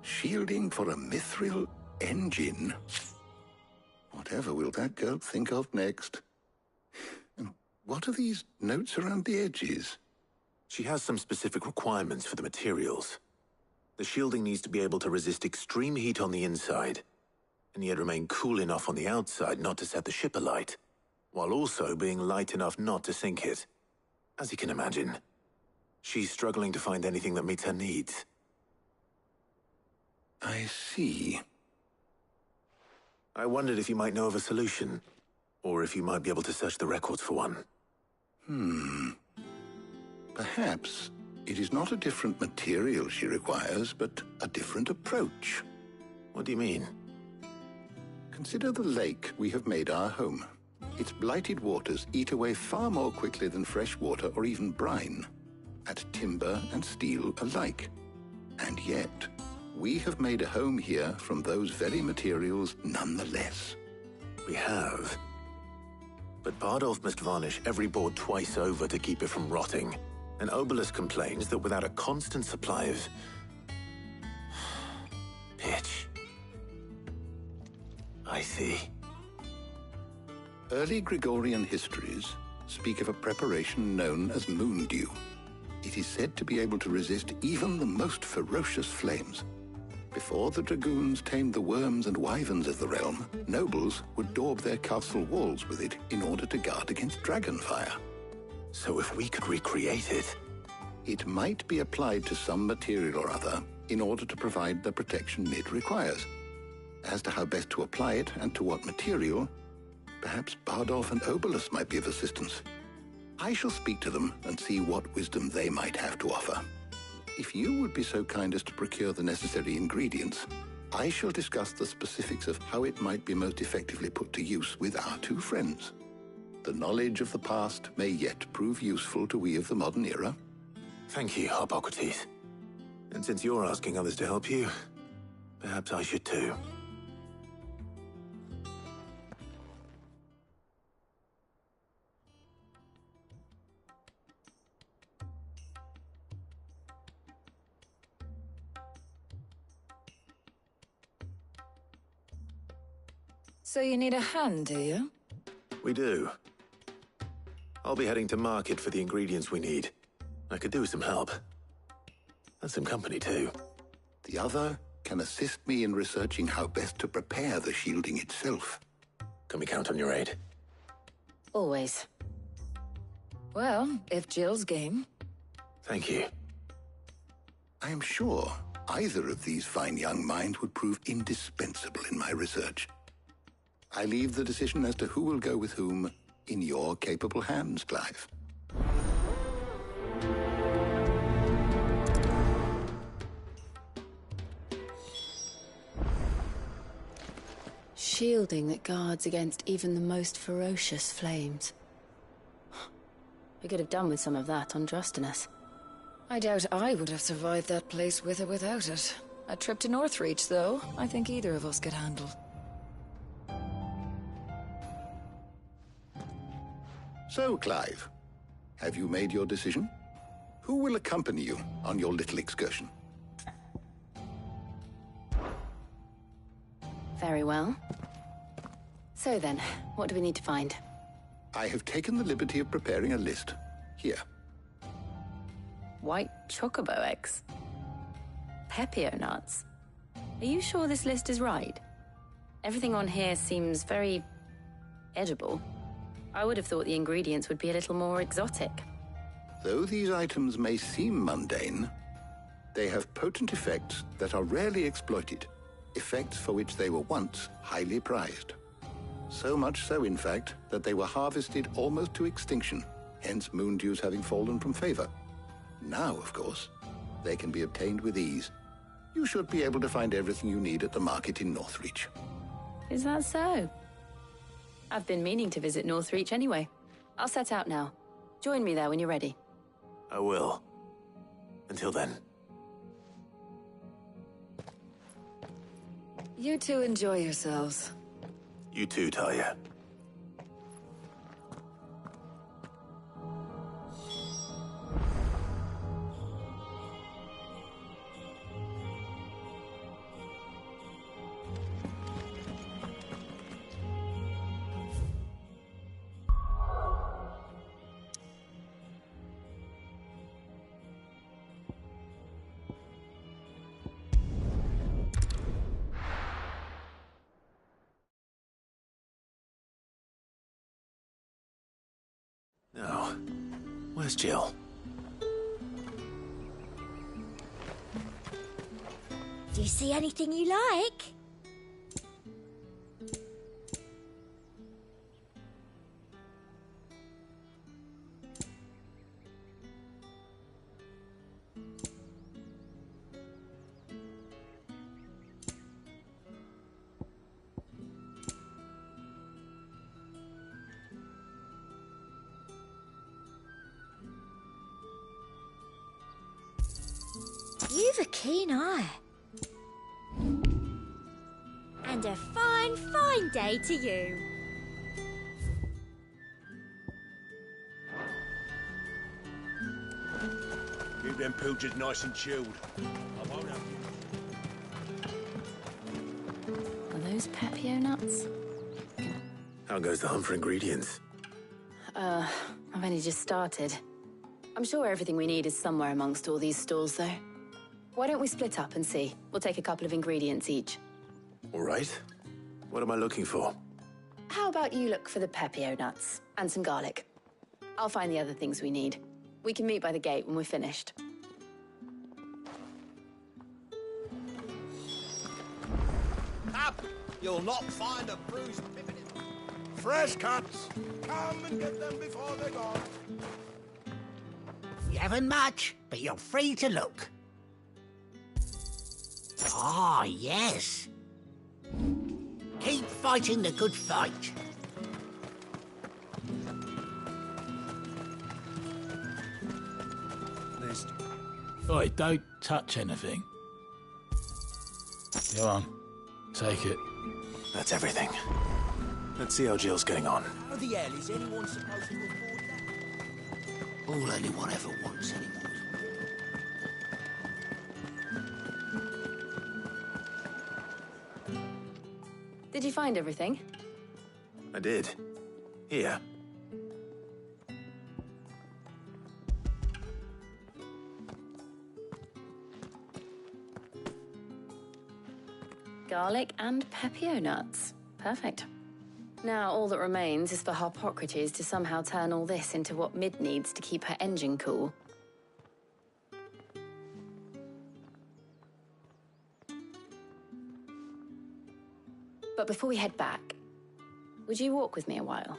Speaker 3: Shielding for a mithril engine. Whatever will that girl think of next? And what are these notes around the edges?
Speaker 5: She has some specific requirements for the materials. The shielding needs to be able to resist extreme heat on the inside, and yet remain cool enough on the outside not to set the ship alight, while also being light enough not to sink it. As you can imagine, she's struggling to find anything that meets her needs.
Speaker 3: I see.
Speaker 5: I wondered if you might know of a solution, or if you might be able to search the records for one.
Speaker 3: Perhaps it is not a different material she requires, but a different approach.
Speaker 5: What do you mean?
Speaker 3: Consider the lake we have made our home. Its blighted waters eat away far more quickly than fresh water or even brine, at timber and steel alike. And yet, we have made a home here from those very materials nonetheless.
Speaker 5: We have. But Bardolph must varnish every board twice over to keep it from rotting. And Obelus complains that without a constant supply of pitch. I see.
Speaker 3: Early Gregorian histories speak of a preparation known as moon dew. It is said to be able to resist even the most ferocious flames. Before the dragoons tamed the worms and wyverns of the realm, nobles would daub their castle walls with it in order to guard against dragon fire.
Speaker 5: So if we could recreate it...
Speaker 3: It might be applied to some material or other in order to provide the protection Mid requires. As to how best to apply it and to what material, perhaps Bardolph and Obelus might be of assistance. I shall speak to them and see what wisdom they might have to offer. If you would be so kind as to procure the necessary ingredients, I shall discuss the specifics of how it might be most effectively put to use with our two friends. The knowledge of the past may yet prove useful to we of the modern era.
Speaker 5: Thank you, Hippocrates. And since you're asking others to help you, perhaps I should too.
Speaker 18: So you need a hand, do you?
Speaker 5: We do. I'll be heading to market for the ingredients we need. I could do with some help. And some company, too.
Speaker 3: The other can assist me in researching how best to prepare the shielding itself.
Speaker 5: Can we count on your aid?
Speaker 18: Always. Well, if Jill's game.
Speaker 5: Thank you.
Speaker 3: I am sure either of these fine young minds would prove indispensable in my research. I leave the decision as to who will go with whom in your capable hands, Clive.
Speaker 10: Shielding that guards against even the most ferocious flames. We could have done with some of that on Drustinus.
Speaker 18: I doubt I would have survived that place with or without it. A trip to Northreach, though, I think either of us could handle.
Speaker 3: So, Clive, have you made your decision? Who will accompany you on your little excursion?
Speaker 10: Very well. So then, what do we need to find?
Speaker 3: I have taken the liberty of preparing a list. Here.
Speaker 10: White chocobo eggs. Pepio nuts. Are you sure this list is right? Everything on here seems very edible. I would have thought the ingredients would be a little more exotic.
Speaker 3: Though these items may seem mundane, they have potent effects that are rarely exploited, effects for which they were once highly prized. So much so, in fact, that they were harvested almost to extinction, hence moon dews having fallen from favor. Now, of course, they can be obtained with ease. You should be able to find everything you need at the market in Northreach.
Speaker 10: Is that so? I've been meaning to visit Northreach anyway. I'll set out now. Join me there when you're ready.
Speaker 5: I will. Until then.
Speaker 18: You two enjoy yourselves.
Speaker 5: You too, Talia. Now, where's Jill?
Speaker 12: Do you see anything you like? You've a keen eye. And a fine, fine day to you.
Speaker 17: Keep them pilchards nice and chilled. I won't have you.
Speaker 10: Are those Pepio nuts?
Speaker 5: How goes the hunt for ingredients?
Speaker 10: I've only just started. I'm sure everything we need is somewhere amongst all these stalls, though. Why don't we split up and see? We'll take a couple of ingredients each.
Speaker 5: All right. What am I looking for?
Speaker 10: How about you look for the Pepio nuts and some garlic? I'll find the other things we need. We can meet by the gate when we're finished.
Speaker 19: Up! You'll not find a bruised pippin in...
Speaker 17: Fresh cuts! Come and get them before they're gone.
Speaker 14: You haven't much, but you're free to look. Ah, yes. Keep fighting the good fight.
Speaker 7: Oi, don't touch anything. Go on, take it.
Speaker 5: That's everything. Let's see how Jill's getting on.
Speaker 14: How the hell is anyone supposed to afford that? All anyone ever wants anymore.
Speaker 10: Did you find everything?
Speaker 5: I did. Here.
Speaker 10: Garlic and Pepio nuts. Perfect. Now all that remains is for Harpocrates to somehow turn all this into what Mid needs to keep her engine cool. But before we head back, would you walk with me a while?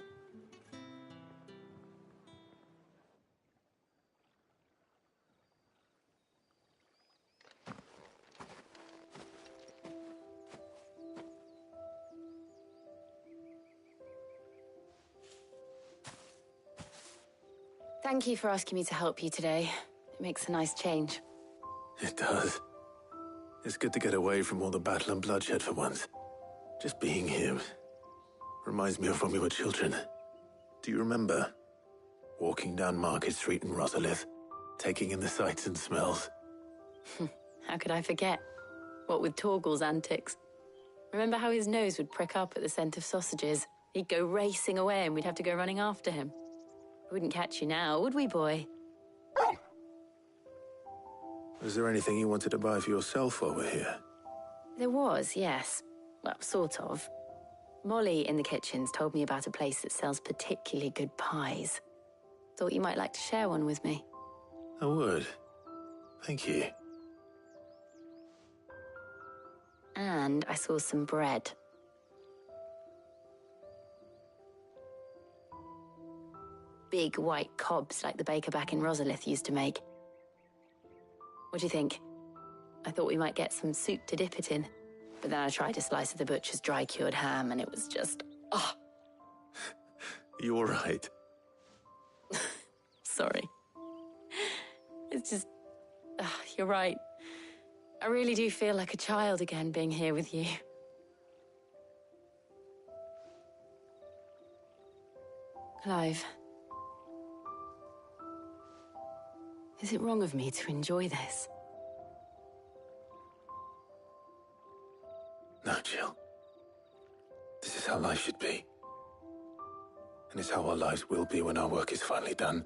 Speaker 10: Thank you for asking me to help you today. It makes a nice change.
Speaker 5: It does. It's good to get away from all the battle and bloodshed for once. Just being here reminds me of when we were children. Do you remember? Walking down Market Street in Rosalith, taking in the sights and smells.
Speaker 10: How could I forget? What with Torgal's antics. Remember how his nose would prick up at the scent of sausages? He'd go racing away and we'd have to go running after him. We wouldn't catch you now, would we, boy?
Speaker 5: Was there anything you wanted to buy for yourself while we're here?
Speaker 10: There was, yes. Well, sort of. Molly in the kitchens told me about a place that sells particularly good pies. Thought you might like to share one with me.
Speaker 5: I would. Thank you.
Speaker 10: And I saw some bread. Big white cobs like the baker back in Rosalith used to make. What do you think? I thought we might get some soup to dip it in. But then I tried a slice of the butcher's dry-cured ham and it was just... oh.
Speaker 5: You all right?
Speaker 10: Sorry. It's just... you're right. I really do feel like a child again being here with you. Clive. Is it wrong of me to enjoy this?
Speaker 5: No, Jill. This is how life should be. And it's how our lives will be when our work is finally done.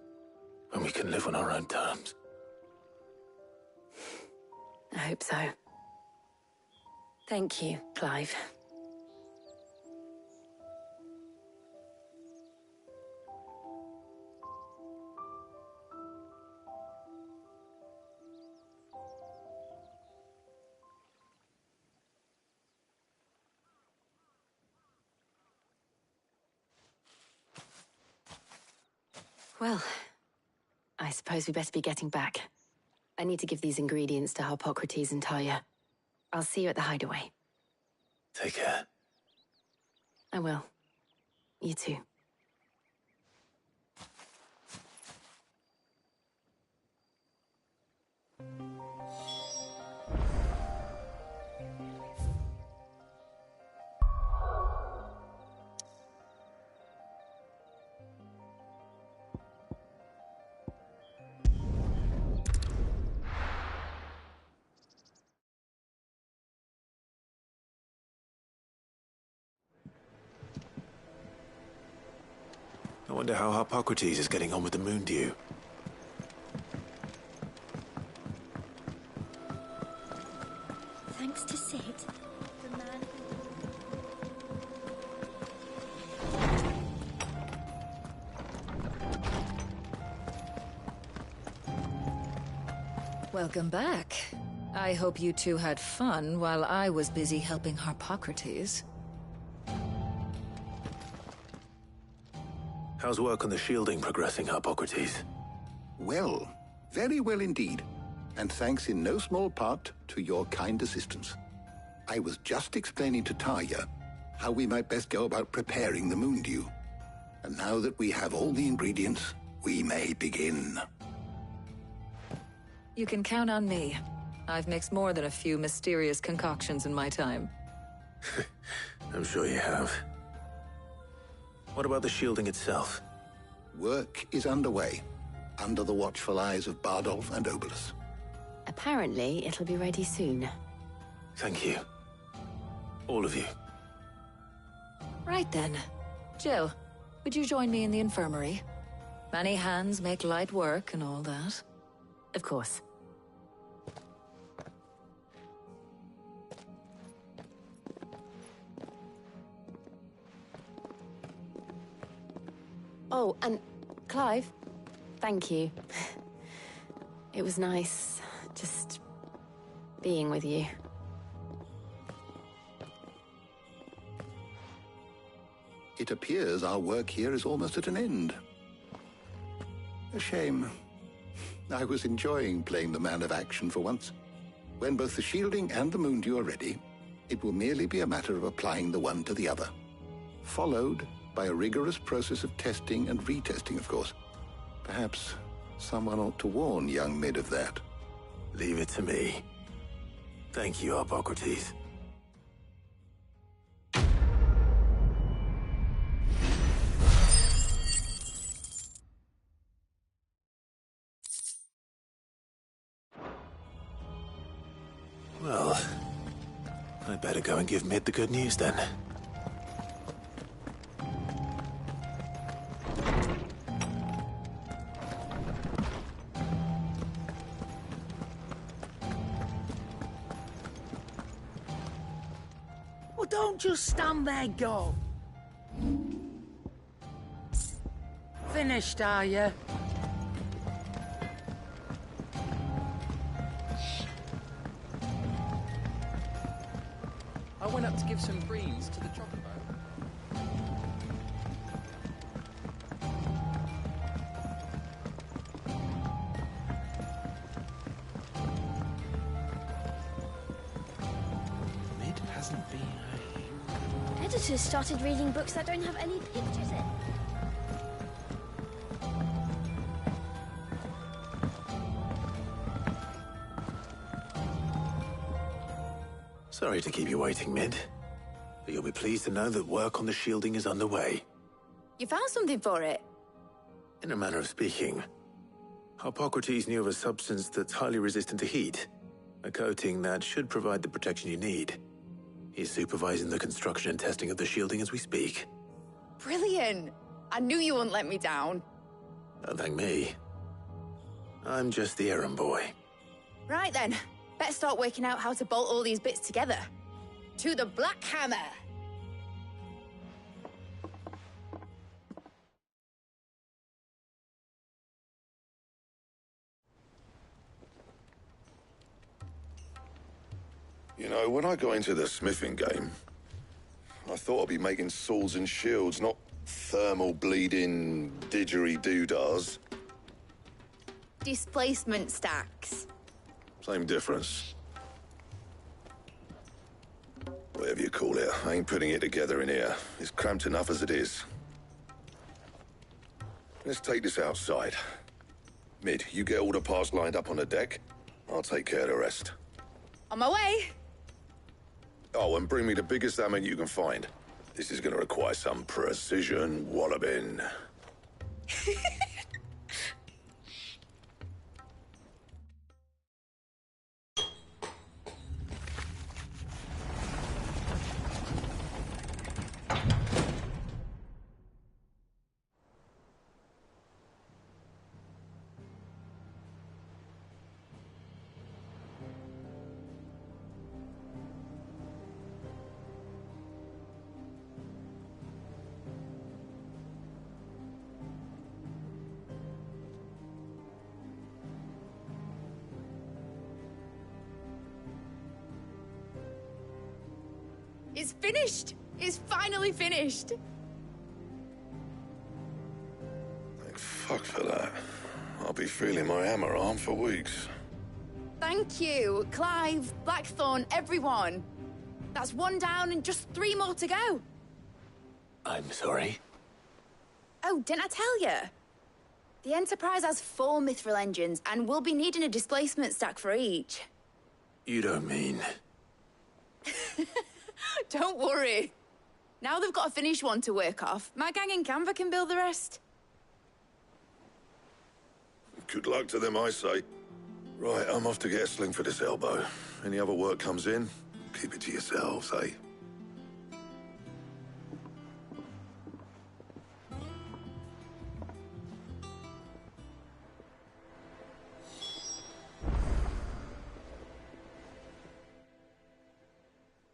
Speaker 5: When we can live on our own terms.
Speaker 10: I hope so. Thank you, Clive. Well, I suppose we better be getting back. I need to give these ingredients to Harpocrates and Talia. I'll see you at the hideaway.
Speaker 5: Take care.
Speaker 10: I will. You too.
Speaker 5: I wonder how Harpocrates is getting on with the moon dew.
Speaker 12: Thanks to Sid, the man
Speaker 18: Welcome back. I hope you two had fun while I was busy helping Harpocrates.
Speaker 5: How's work on the shielding progressing, Harpocrates?
Speaker 20: Well, very well indeed. And thanks in no small part to your kind assistance. I was just explaining to Talia how we might best go about preparing the moon dew. And now that we have all the ingredients, we may begin.
Speaker 18: You can count on me. I've mixed more than a few mysterious concoctions in my time.
Speaker 5: I'm sure you have. What about the shielding itself?
Speaker 20: Work is underway, under the watchful eyes of Bardolph and Obolus.
Speaker 10: Apparently, it'll be ready soon.
Speaker 5: Thank you. All of you.
Speaker 18: Right then. Jill, would you join me in the infirmary? Many hands make light work and all that.
Speaker 10: Of course. Oh, and Clive, thank you. It was nice just being with you.
Speaker 20: It appears our work here is almost at an end. A shame. I was enjoying playing the man of action for once. When both the shielding and the moon dew are ready, it will merely be a matter of applying the one to the other. Followed by a rigorous process of testing and retesting, of course. Perhaps someone ought to warn young Mid of that.
Speaker 5: Leave it to me. Thank you, Harpocrates. Well, I'd better go and give Mid the good news then.
Speaker 15: Well, don't just stand there, go. Finished, are you?
Speaker 7: I went up to give some greens to the chocobo.
Speaker 14: Mid hasn't been home.
Speaker 12: editors started reading books that don't have any pictures in.
Speaker 5: Sorry to keep you waiting, Mid. But you'll be pleased to know that work on the shielding is underway.
Speaker 11: You found something for it?
Speaker 5: In a manner of speaking, Hippocrates knew of a substance that's highly resistant to heat. A coating that should provide the protection you need. He's supervising the construction and testing of the shielding as we speak.
Speaker 11: Brilliant! I knew you wouldn't let me down.
Speaker 5: Don't thank me. I'm just the errand boy.
Speaker 11: Right then, better start working out how to bolt all these bits together. To the Black Hammer!
Speaker 3: You know, when I got into the smithing game, I thought I'd be making swords and shields, not thermal bleeding didgeridoo-dahs.
Speaker 11: Displacement stacks.
Speaker 3: Same difference. Whatever you call it, I ain't putting it together in here. It's cramped enough as it is. Let's take this outside. Mid, you get all the parts lined up on the deck. I'll take care of the rest.
Speaker 11: On my way!
Speaker 3: Oh, and bring me the biggest hammer you can find. This is gonna require some precision walloping.
Speaker 11: It's finished! It's finally finished!
Speaker 3: Thank fuck for that. I'll be feeling my hammer arm for weeks.
Speaker 11: Thank you, Clive, Blackthorn, everyone. That's one down and just 3 more to go.
Speaker 5: I'm sorry.
Speaker 11: Oh, didn't I tell you? The Enterprise has 4 mithril engines, and we'll be needing a displacement stack for each.
Speaker 5: You don't mean...
Speaker 11: Don't worry. Now they've got a finished one to work off, my gang in Canva can build the rest.
Speaker 3: Good luck to them, I say. Right, I'm off to get a sling for this elbow. Any other work comes in, keep it to yourselves, eh?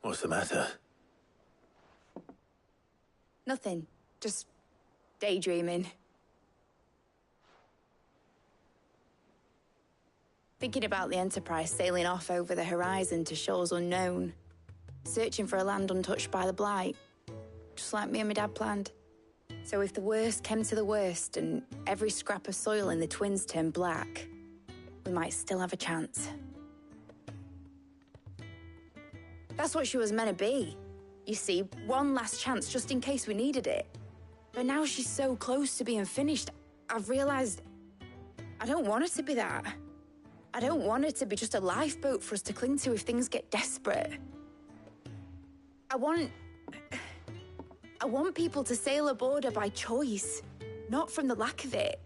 Speaker 5: What's the matter?
Speaker 11: Nothing. Just daydreaming. Thinking about the Enterprise sailing off over the horizon to shores unknown. Searching for a land untouched by the Blight. Just like me and my dad planned. So if the worst came to the worst and every scrap of soil in the Twins turned black, we might still have a chance. That's what she was meant to be. You see, one last chance just in case we needed it. But now she's so close to being finished, I've realized I don't want it to be that. I don't want it to be just a lifeboat for us to cling to if things get desperate. I want people to sail aboard her by choice, not from the lack of it.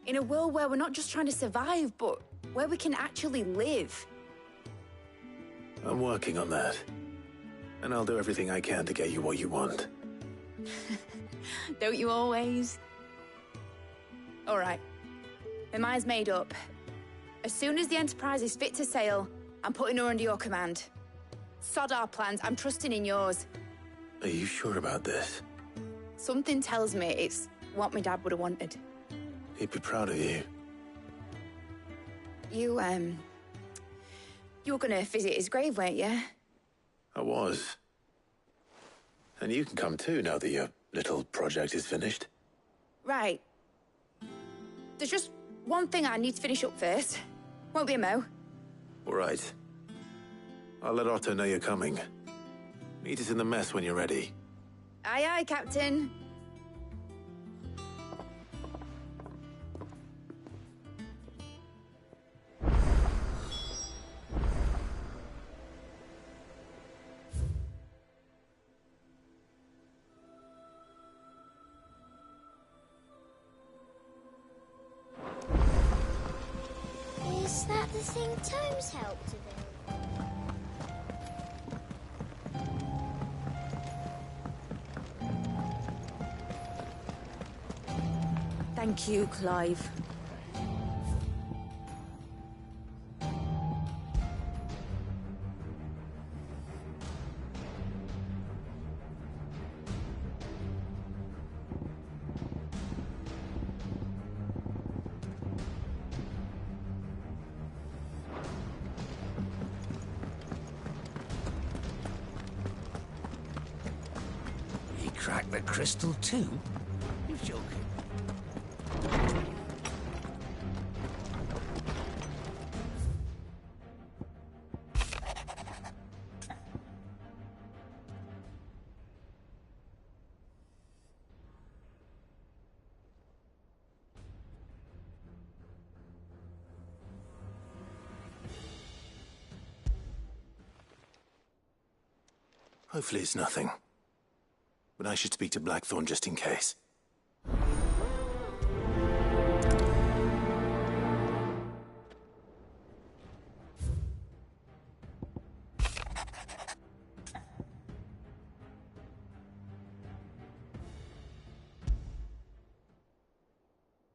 Speaker 11: In a world where we're not just trying to survive, but where we can actually live.
Speaker 5: I'm working on that. And I'll do everything I can to get you what you want.
Speaker 11: Don't you always? All right. My mind's made up. As soon as the Enterprise is fit to sail, I'm putting her under your command. Sod our plans, I'm trusting in yours.
Speaker 5: Are you sure about this?
Speaker 11: Something tells me it's what my dad would have wanted.
Speaker 5: He'd be proud of you.
Speaker 11: You were gonna visit his grave, weren't you?
Speaker 5: I was. And you can come too now that your little project is finished.
Speaker 11: Right. There's just one thing I need to finish up first. Won't be a mo.
Speaker 5: All right. I'll let Otto know you're coming. Meet us in the mess when you're ready.
Speaker 11: Aye, aye, Captain.
Speaker 12: anything tomes help to build?
Speaker 6: Thank you, Clive.
Speaker 9: He cracked the crystal too? You're joking.
Speaker 5: Hopefully it's nothing. But I should speak to Blackthorn just in case.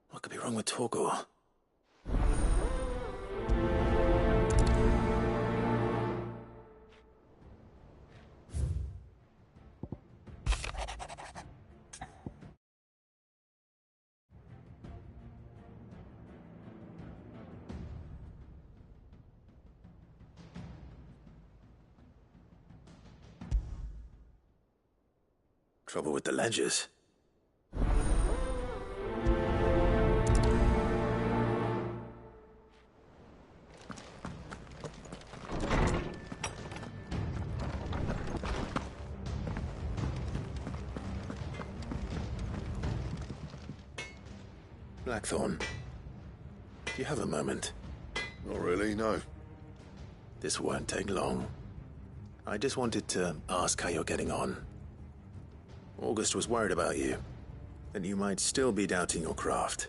Speaker 5: What could be wrong with Torgor? Trouble with the ledgers. Blackthorn, do you have a moment?
Speaker 3: Not really, no.
Speaker 5: This won't take long. I just wanted to ask how you're getting on. August was worried about you, that you might still be doubting your craft,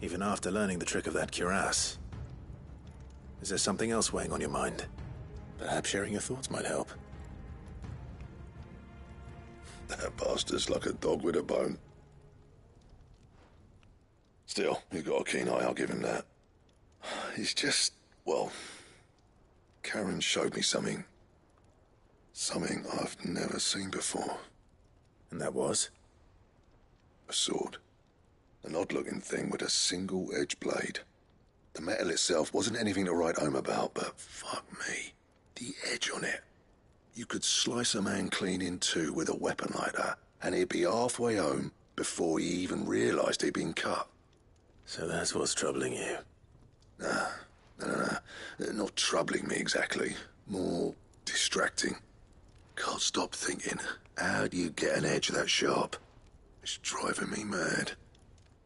Speaker 5: even after learning the trick of that cuirass. Is there something else weighing on your mind? Perhaps sharing your thoughts might help.
Speaker 3: That bastard's like a dog with a bone. Still, he's got a keen eye, I'll give him that. He's just, well, Karen showed me something. Something I've never seen before.
Speaker 5: And that was?
Speaker 3: A sword. An odd-looking thing with a single-edged blade. The metal itself wasn't anything to write home about, but fuck me. The edge on it. You could slice a man clean in two with a weapon like that, and he'd be halfway home before he even realised he'd been cut.
Speaker 5: So that's what's troubling you?
Speaker 3: No. Not troubling me exactly. More distracting. Can't stop thinking, how do you get an edge that sharp? It's driving me mad.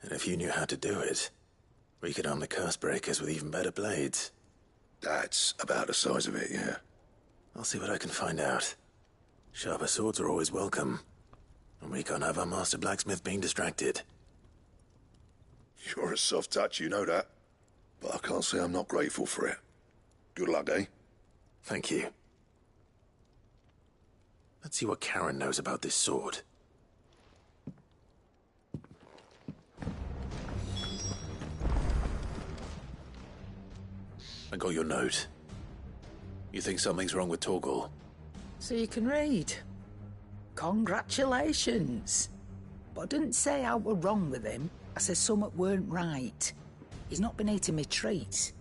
Speaker 5: And if you knew how to do it, we could arm the curse breakers with even better blades.
Speaker 3: That's about the size of it, yeah.
Speaker 5: I'll see what I can find out. Sharper swords are always welcome. And we can't have our master blacksmith being distracted.
Speaker 3: You're a soft touch, you know that. But I can't say I'm not grateful for it. Good luck, eh?
Speaker 5: Thank you. Let's see what Karen knows about this sword. I got your note. You think something's wrong with Torgor?
Speaker 15: So you can read. Congratulations. But I didn't say I were wrong with him. I said something weren't right. He's not been eating me treats.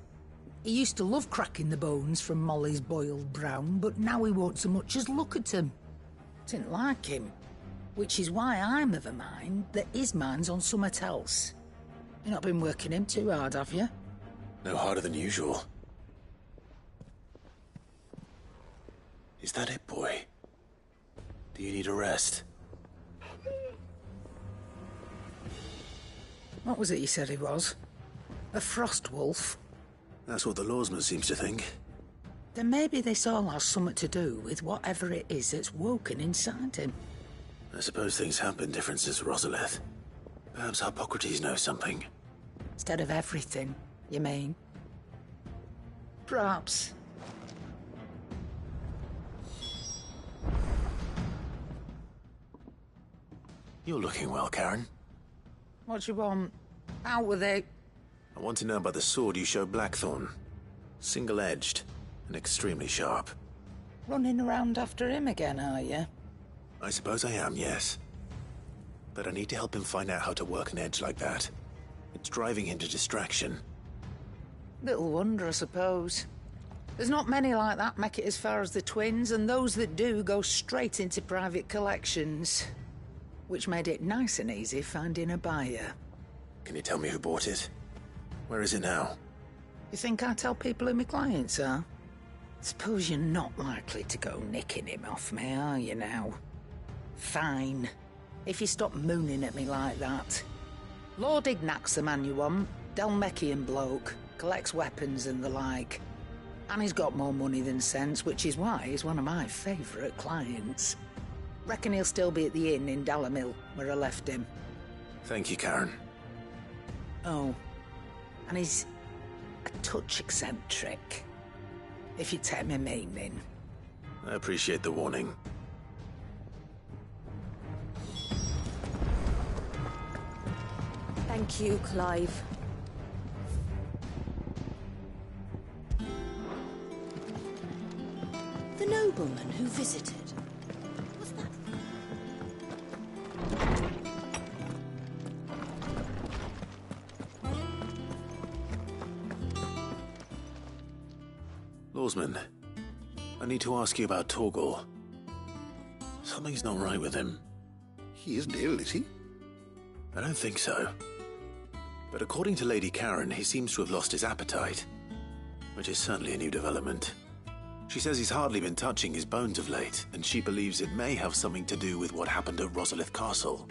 Speaker 15: He used to love cracking the bones from Molly's boiled brown, but now he won't so much as look at them. Didn't like him. Which is why I'm of a mind that his mind's on something else. You've not been working him too hard, have you?
Speaker 5: No harder than usual. Is that it, boy? Do you need a rest?
Speaker 15: What was it you said he was? A frost wolf?
Speaker 5: That's what the lawsman seems to think.
Speaker 15: Then maybe this all has something to do with whatever it is that's woken inside him.
Speaker 5: I suppose things have been different since Rosalith. Perhaps Hippocrates knows something.
Speaker 15: Instead of everything, you mean? Perhaps.
Speaker 5: You're looking well, Karen.
Speaker 15: What you want? Out with it.
Speaker 5: I want to know about the sword you showed Blackthorn. Single-edged and extremely sharp.
Speaker 15: Running around after him again, are you?
Speaker 5: I suppose I am, yes. But I need to help him find out how to work an edge like that. It's driving him to distraction.
Speaker 15: Little wonder, I suppose. There's not many like that make it as far as the twins, and those that do go straight into private collections. Which made it nice and easy finding a buyer.
Speaker 5: Can you tell me who bought it? Where is it now?
Speaker 15: You think I tell people who my clients are? Suppose you're not likely to go nicking him off me, are you now? Fine. If you stop mooning at me like that. Lord Ignac's the man you want. Dalmekian bloke. Collects weapons and the like. And he's got more money than sense, which is why he's one of my favourite clients. Reckon he'll still be at the inn in Dalamil, where I left him.
Speaker 5: Thank you, Karen.
Speaker 15: Oh, and he's a touch eccentric, if you take me meaning.
Speaker 5: I appreciate the warning.
Speaker 6: Thank you, Clive. The nobleman who visited. What's that?
Speaker 5: Lawsman, I need to ask you about Torgal. Something's not right with him.
Speaker 20: He isn't ill, is he?
Speaker 5: I don't think so. But according to Lady Karen, he seems to have lost his appetite, which is certainly a new development. She says he's hardly been touching his bones of late, and she believes it may have something to do with what happened at Rosalith Castle.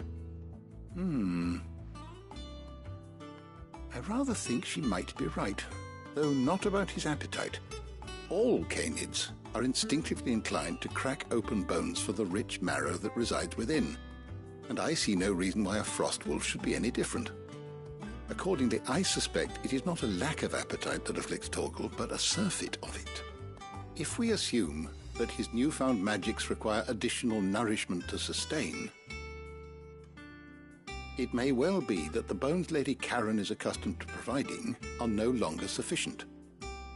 Speaker 20: I rather think she might be right, though not about his appetite. All canids are instinctively inclined to crack open bones for the rich marrow that resides within, and I see no reason why a frost wolf should be any different. Accordingly, I suspect it is not a lack of appetite that afflicts Torgal, but a surfeit of it. If we assume that his newfound magics require additional nourishment to sustain, it may well be that the bones Lady Karen is accustomed to providing are no longer sufficient.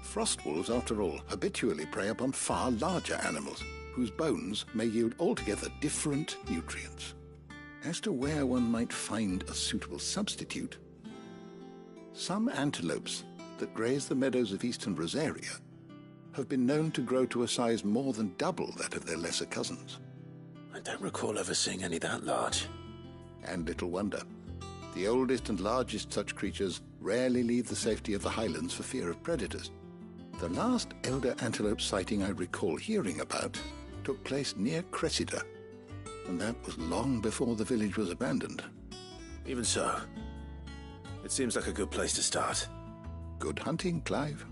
Speaker 20: Frost wolves, after all, habitually prey upon far larger animals, whose bones may yield altogether different nutrients. As to where one might find a suitable substitute, some antelopes that graze the meadows of eastern Rosaria have been known to grow to a size more than double that of their lesser cousins.
Speaker 5: I don't recall ever seeing any that large.
Speaker 20: And little wonder. The oldest and largest such creatures rarely leave the safety of the highlands for fear of predators. The last elder antelope sighting I recall hearing about took place near Cressida, and that was long before the village was abandoned.
Speaker 5: Even so, it seems like a good place to start.
Speaker 20: Good hunting, Clive.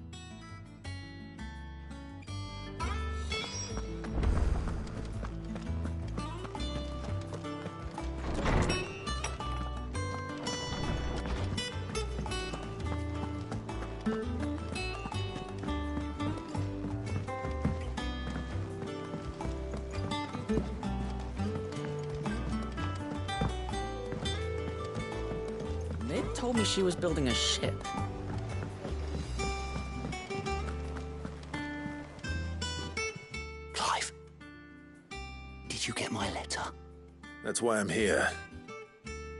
Speaker 21: Ned told me she was building a ship.
Speaker 14: Clive, did you get my letter?
Speaker 5: That's why I'm here.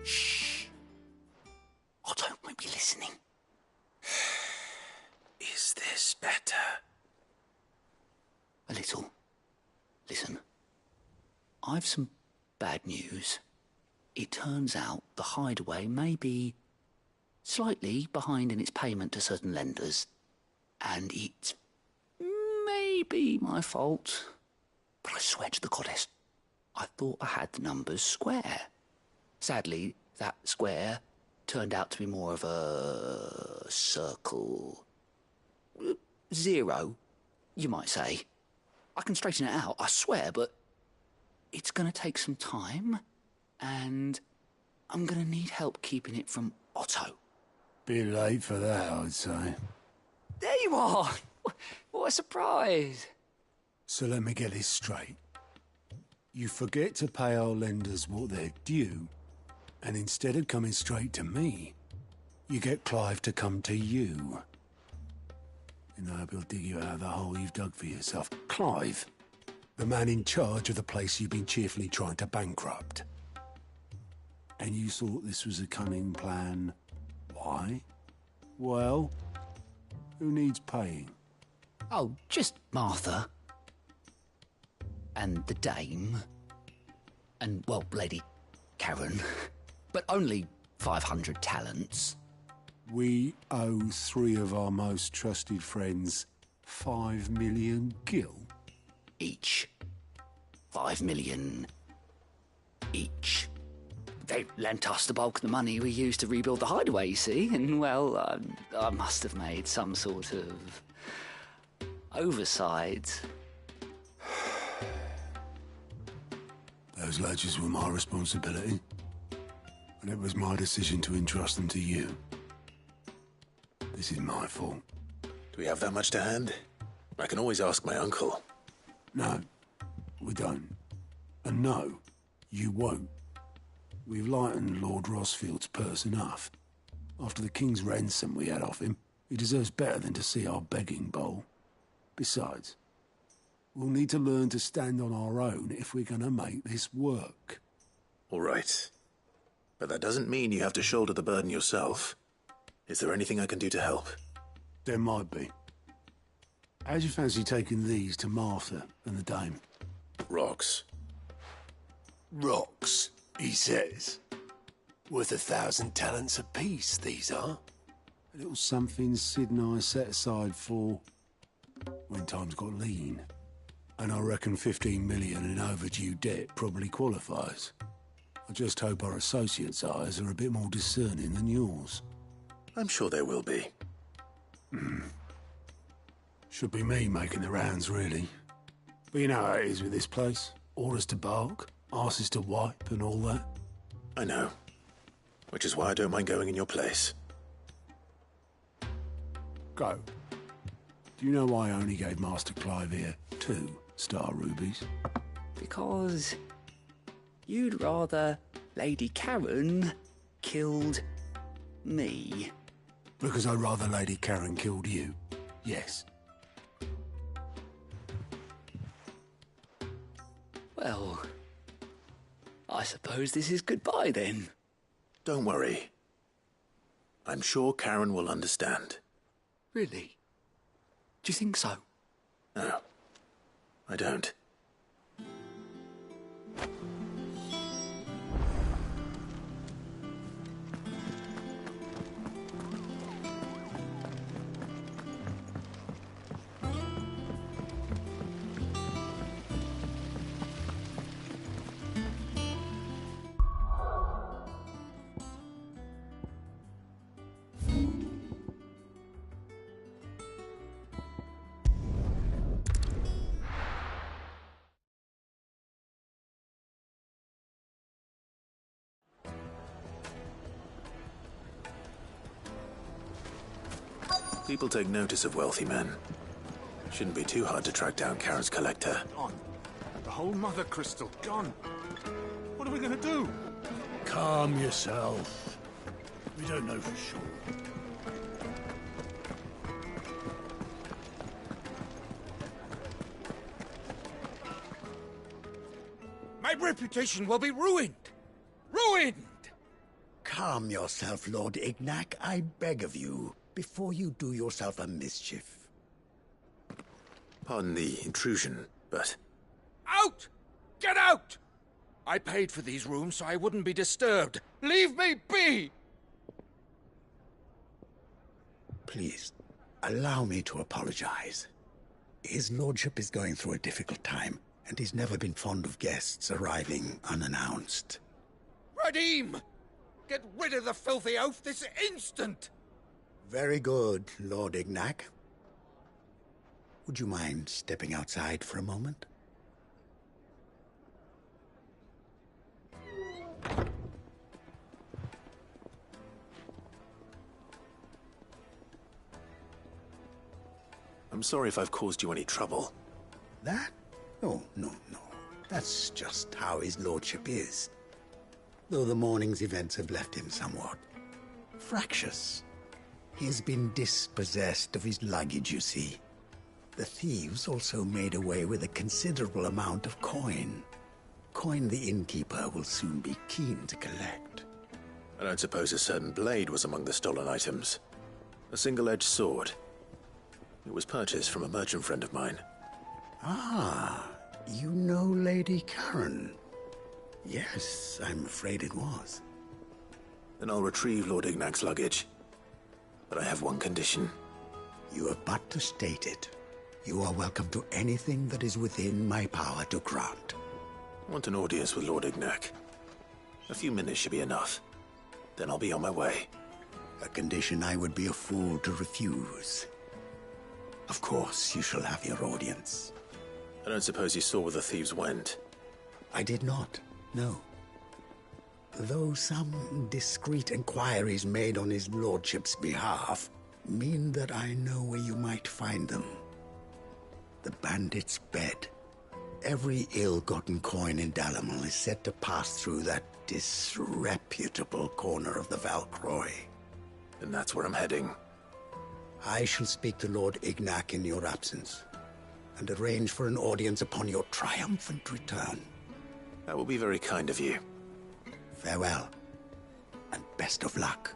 Speaker 14: Shh. Otto might be listening.
Speaker 5: Is this better?
Speaker 14: A little. Listen. I've some bad news. It turns out the hideaway may be slightly behind in its payment to certain lenders, and it may be my fault. But I swear to the goddess, I thought I had the numbers square. Sadly, that square turned out to be more of a circle. 0, you might say. I can straighten it out, I swear, but it's going to take some time, and I'm going to need help keeping it from Otto.
Speaker 13: Bit late for that, I'd say.
Speaker 14: There you are! What a surprise!
Speaker 13: So let me get this straight. You forget to pay our lenders what they're due, and instead of coming straight to me, you get Clive to come to you. And I hope he'll dig you out of the hole you've dug for yourself. Clive, the man in charge of the place you've been cheerfully trying to bankrupt. And you thought this was a cunning plan. Why? Well, who needs paying?
Speaker 14: Oh, just Martha. And the dame. And, well, Lady Karen. But only 500 talents.
Speaker 13: We owe 3 of our most trusted friends 5 million gil.
Speaker 14: Each. 5 million each. They lent us the bulk of the money we used to rebuild the hideaway, you see, and, well, I must have made some sort of oversight.
Speaker 13: Those ledgers were my responsibility, and it was my decision to entrust them to you. This is my fault.
Speaker 5: Do we have that much to hand? I can always ask my uncle.
Speaker 13: No, we don't. And no, you won't. We've lightened Lord Rosfield's purse enough. After the king's ransom we had off him, he deserves better than to see our begging bowl. Besides, we'll need to learn to stand on our own if we're gonna make this work.
Speaker 5: All right. But that doesn't mean you have to shoulder the burden yourself. Is there anything I can do to help?
Speaker 13: There might be. How'd you fancy taking these to Martha and the dame?
Speaker 5: Rocks.
Speaker 1: Rocks, he says. Worth 1,000 talents apiece, these are.
Speaker 13: A little something Sid and I set aside for when times got lean. And I reckon 15 million in overdue debt probably qualifies. I just hope our associates' eyes are a bit more discerning than yours.
Speaker 5: I'm sure there will be.
Speaker 13: Should be me making the rounds, really. But you know how it is with this place. Orders to bark, arses to wipe, and all that.
Speaker 5: I know. Which is why I don't mind going in your place.
Speaker 13: Go. Do you know why I only gave Master Clive here 2 star rubies?
Speaker 14: Because you'd rather Lady Karen killed me.
Speaker 13: Because I'd rather Lady Karen killed you. Yes.
Speaker 14: Well, I suppose this is goodbye then.
Speaker 5: Don't worry. I'm sure Karen will understand.
Speaker 14: Really? Do you think so?
Speaker 5: No, I don't. People take notice of wealthy men. Shouldn't be too hard to track down Karen's collector.
Speaker 17: Gone. The whole mother crystal gone. What are we gonna do?
Speaker 1: Calm yourself. We don't know for sure.
Speaker 9: My reputation will be ruined! Ruined!
Speaker 1: Calm yourself, Lord Ignac, I beg of you, before you do yourself a mischief.
Speaker 5: Pardon the intrusion, but...
Speaker 9: Out! Get out! I paid for these rooms so I wouldn't be disturbed. Leave me be!
Speaker 1: Please, allow me to apologize. His lordship is going through a difficult time, and he's never been fond of guests arriving unannounced.
Speaker 9: Radim! Get rid of the filthy oaf this instant!
Speaker 1: Very good, Lord Ignac. Would you mind stepping outside for a moment?
Speaker 5: I'm sorry if I've caused you any trouble.
Speaker 1: That? Oh, no. That's just how his lordship is. Though the morning's events have left him somewhat fractious. He has been dispossessed of his luggage, you see. The thieves also made away with a considerable amount of coin. Coin the innkeeper will soon be keen to collect.
Speaker 5: I don't suppose a certain blade was among the stolen items. A single-edged sword. It was purchased from a merchant friend of mine.
Speaker 1: Ah, you know Lady Karen. Yes, I'm afraid it was.
Speaker 5: Then I'll retrieve Lord Ignac's luggage. But I have one condition.
Speaker 1: You have but to state it. You are welcome to anything that is within my power to grant.
Speaker 5: I want an audience with Lord Ignac. A few minutes should be enough. Then I'll be on my way.
Speaker 1: A condition I would be a fool to refuse. Of course, you shall have your audience.
Speaker 5: I don't suppose you saw where the thieves went?
Speaker 1: I did not, no. Though some discreet inquiries made on his lordship's behalf mean that I know where you might find them. The bandit's bed. Every ill-gotten coin in Dalamel is said to pass through that disreputable corner of the Valcroy.
Speaker 5: And that's where I'm heading.
Speaker 1: I shall speak to Lord Ignac in your absence, and arrange for an audience upon your triumphant return.
Speaker 5: That will be very kind of you.
Speaker 1: Farewell, and best of luck.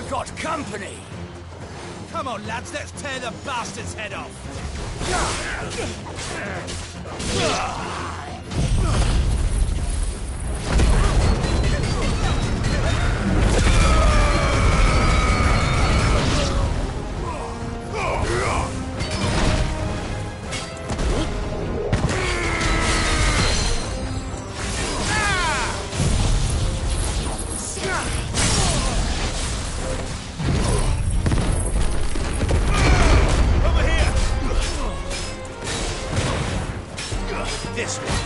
Speaker 19: Got company! Come on, lads, let's tear the bastard's head off! This way.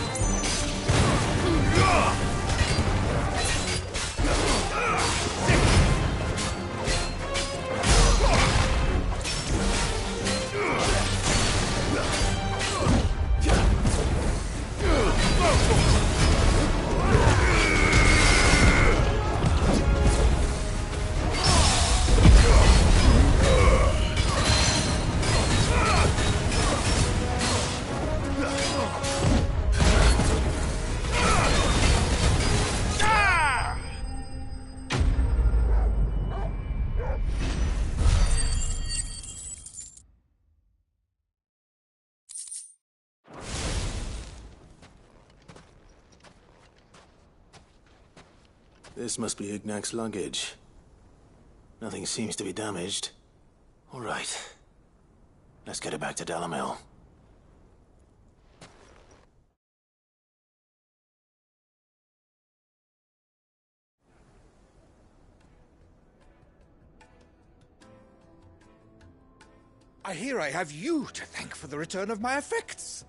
Speaker 5: This must be Ignac's luggage. Nothing seems to be damaged. All right. Let's get it back to Dalamel.
Speaker 9: I hear I have you to thank for the return of my effects.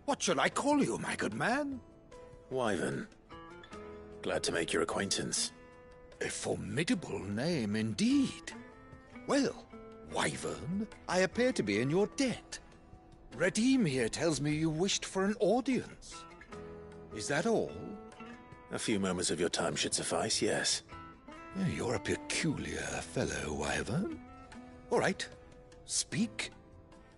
Speaker 9: What shall I call you, my good man?
Speaker 5: Wyvern. Glad to make your acquaintance.
Speaker 9: A formidable name indeed. Well, Wyvern, I appear to be in your debt. Redeem here tells me you wished for an audience. Is that all?
Speaker 5: A few moments of your time should suffice, yes.
Speaker 9: You're a peculiar fellow, Wyvern. All right. Speak.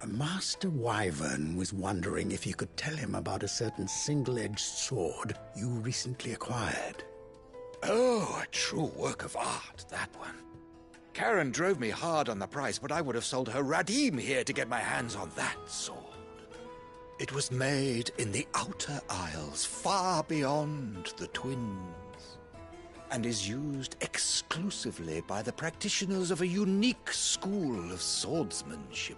Speaker 1: Master Wyvern was wondering if you could tell him about a certain single-edged sword you recently acquired.
Speaker 9: Oh, a true work of art, that one. Karen drove me hard on the price, but I would have sold her Radim here to get my hands on that sword. It was made in the Outer Isles, far beyond the Twins, and is used exclusively by the practitioners of a unique school of swordsmanship.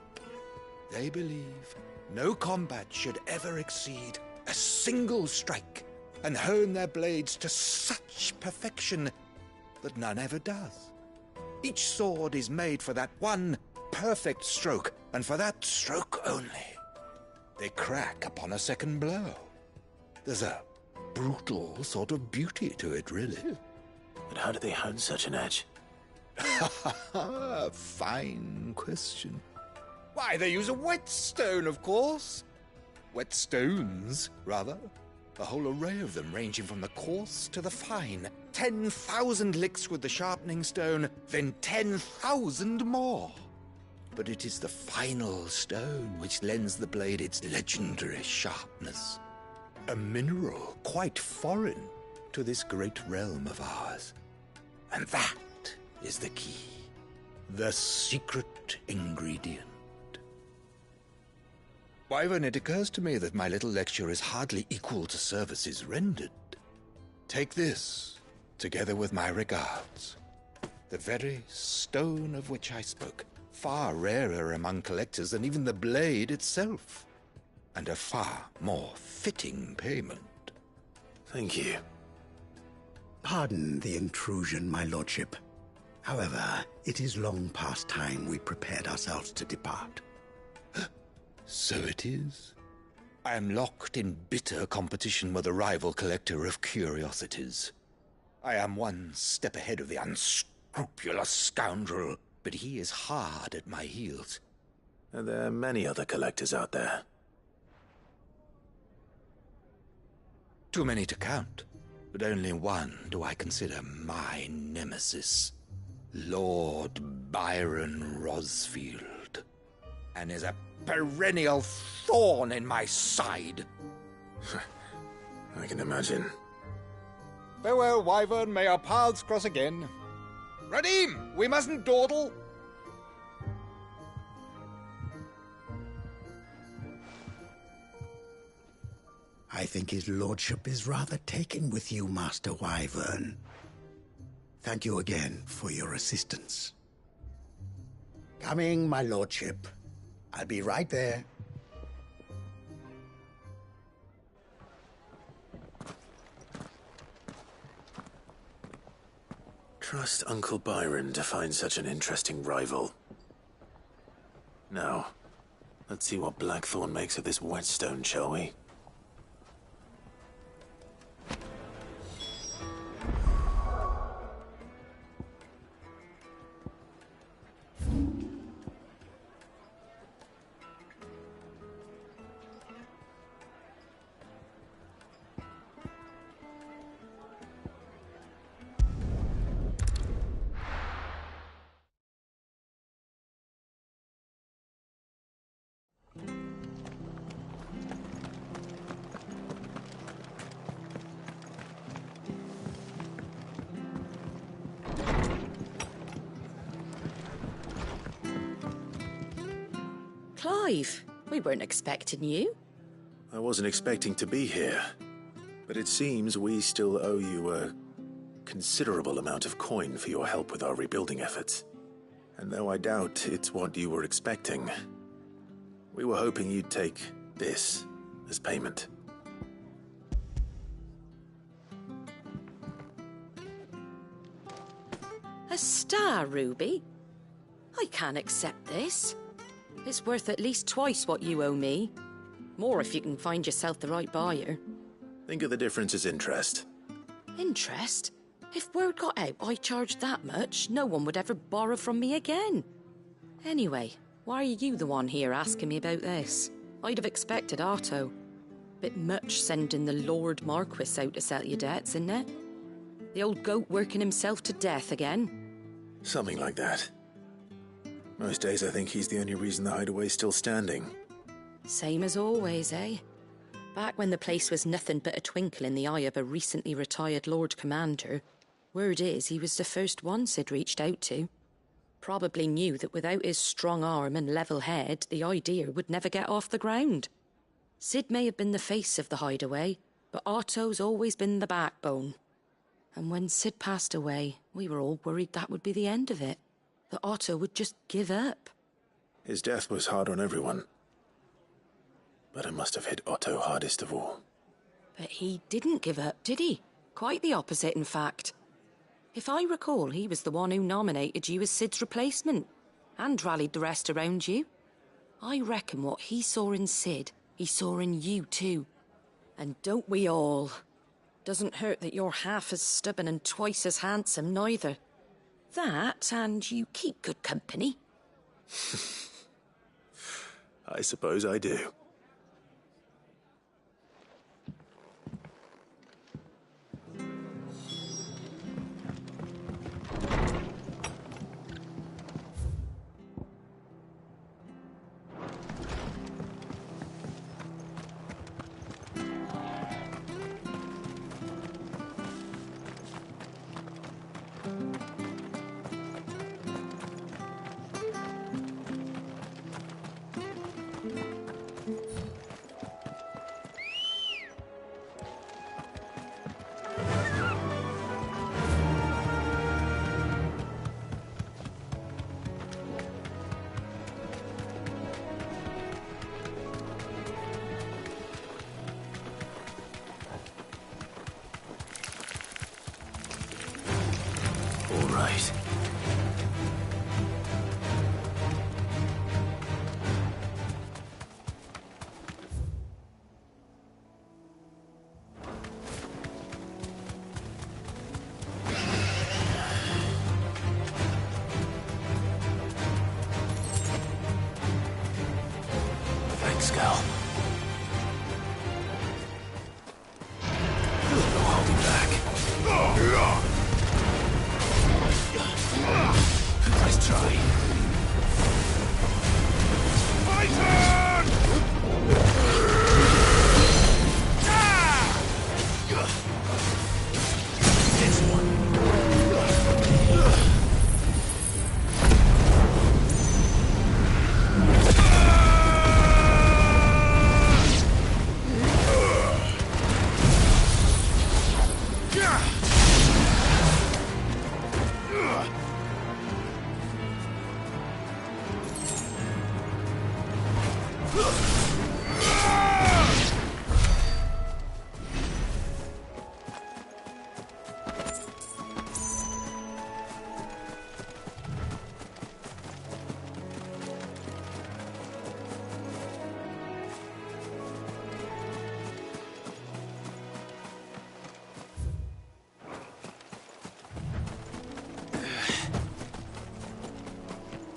Speaker 9: They believe no combat should ever exceed a single strike, and hone their blades to such perfection that none ever does. Each sword is made for that one perfect stroke, and for that stroke only. They crack upon a second blow. There's a brutal sort of beauty to it, really.
Speaker 5: But how do they hone such an edge?
Speaker 9: Fine question. Why, they use a whetstone, of course. Whetstones, rather. A whole array of them, ranging from the coarse to the fine. 10,000 licks with the sharpening stone, then 10,000 more. But it is the final stone which lends the blade its legendary sharpness. A mineral quite foreign to this great realm of ours. And that is the key. The secret ingredient. Wyvern, it occurs to me that my little lecture is hardly equal to services rendered. Take this, together with my regards. The very stone of which I spoke, far rarer among collectors than even the blade itself, and a far more fitting payment.
Speaker 5: Thank you.
Speaker 1: Pardon the intrusion, my lordship. However, it is long past time we prepared ourselves to depart.
Speaker 9: So it is. I am locked in bitter competition with a rival collector of curiosities. I am one step ahead of the unscrupulous scoundrel, but he is hard at my heels.
Speaker 5: Are there many other collectors out there?
Speaker 9: Too many to count, but only one do I consider my nemesis. Lord Byron Rosfield. And is a perennial thorn in my side.
Speaker 5: I can imagine.
Speaker 9: Farewell, Wyvern. May our paths cross again. Radim, we mustn't dawdle.
Speaker 1: I think his lordship is rather taken with you, Master Wyvern. Thank you again for your assistance. Coming, my lordship. I'll be right there.
Speaker 5: Trust Uncle Byron to find such an interesting rival. Now, let's see what Blackthorn makes of this whetstone, shall we?
Speaker 6: Clive, we weren't expecting you.
Speaker 5: I wasn't expecting to be here, but it seems we still owe you a considerable amount of coin for your help with our rebuilding efforts. And though I doubt it's what you were expecting, we were hoping you'd take this as payment.
Speaker 6: A star ruby? I can't accept this. It's worth at least twice what you owe me. More if you can find yourself the right buyer.
Speaker 5: Think of the difference as interest.
Speaker 6: Interest? If word got out I charged that much, no one would ever borrow from me again. Anyway, why are you the one here asking me about this? I'd have expected Otto. Bit much sending the Lord Marquis out to settle your debts, isn't it? The old goat working himself to death again?
Speaker 5: Something like that. Most days I think he's the only reason the hideaway's still standing.
Speaker 6: Same as always, eh? Back when the place was nothing but a twinkle in the eye of a recently retired Lord Commander, word is he was the first one Sid reached out to. Probably knew that without his strong arm and level head, the idea would never get off the ground. Sid may have been the face of the hideaway, but Otto's always been the backbone. And when Sid passed away, we were all worried that would be the end of it. That Otto would just give up.
Speaker 5: His death was hard on everyone. But it must have hit Otto hardest of all.
Speaker 6: But he didn't give up, did he? Quite the opposite, in fact. If I recall, he was the one who nominated you as Sid's replacement, and rallied the rest around you. I reckon what he saw in Sid, he saw in you too. And don't we all? Doesn't hurt that you're half as stubborn and twice as handsome, neither. That, and you keep good company.
Speaker 5: I suppose I do. Thanks, Gal. No holding back. Nice try. This one.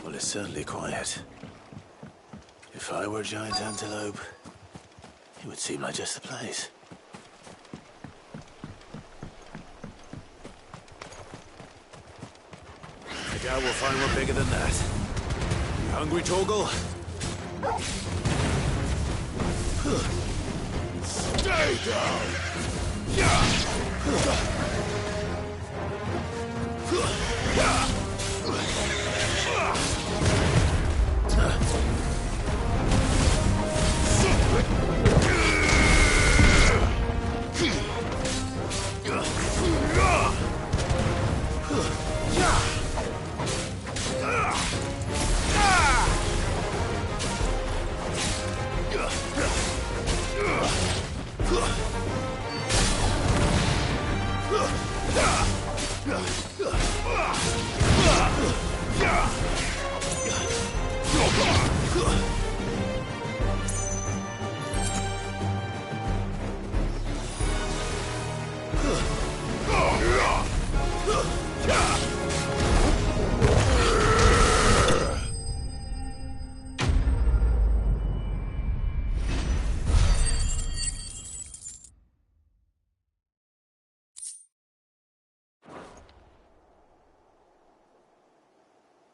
Speaker 5: Well, it's certainly quiet. If I were a giant antelope, it would seem like just the place. I doubt we'll find one bigger than that. You hungry, Torgal?
Speaker 17: Stay down! Yeah!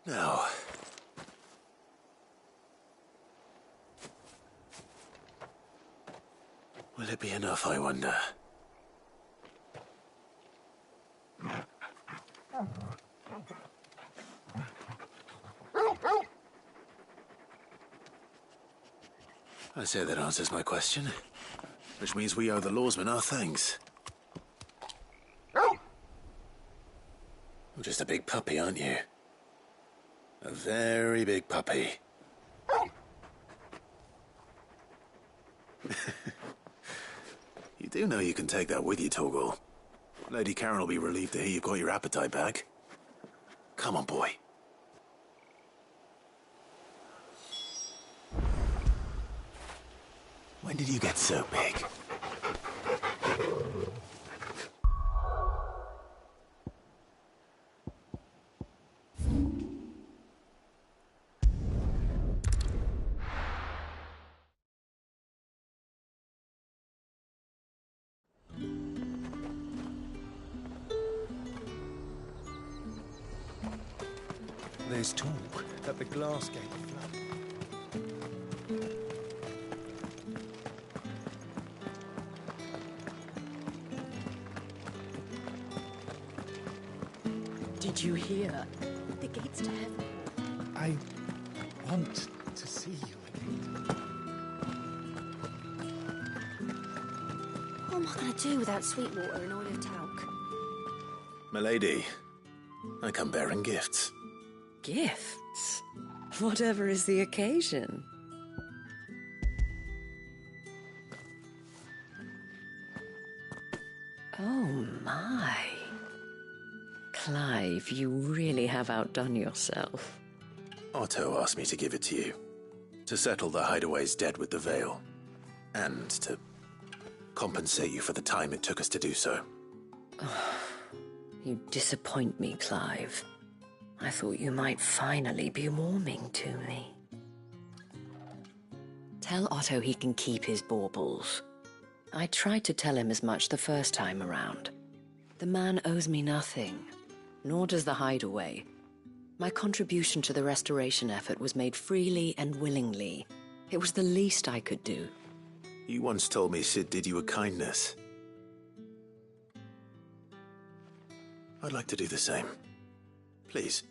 Speaker 5: Now, will it be enough, I wonder? I say that answers my question, which means we owe the lawsman our thanks. You're just a big puppy, aren't you? A very big puppy. You do know you can take that with you, Torgal. Lady Karen will be relieved to hear you've got your appetite back. Come on, boy. When did you get so big?
Speaker 4: There's talk that the glass gate flooded.
Speaker 15: Did you hear?
Speaker 6: The gates to heaven.
Speaker 4: I want to see you again.
Speaker 6: What am I going to do without Sweetwater and oil of talc?
Speaker 5: Milady, I come bearing gifts.
Speaker 22: Gifts? Whatever is the occasion. Oh my. Clive, you really have outdone yourself.
Speaker 5: Otto asked me to give it to you. To settle the Hideaway's debt with the Veil. And to compensate you for the time it took us to do so.
Speaker 22: You disappoint me, Clive. I thought you might finally be warming to me. Tell Otto he can keep his baubles. I tried to tell him as much the first time around. The man owes me nothing, nor does the Hideaway. My contribution to the restoration effort was made freely and willingly. It was the least I could do.
Speaker 5: You once told me Sid did you a kindness. I'd like to do the same. Please,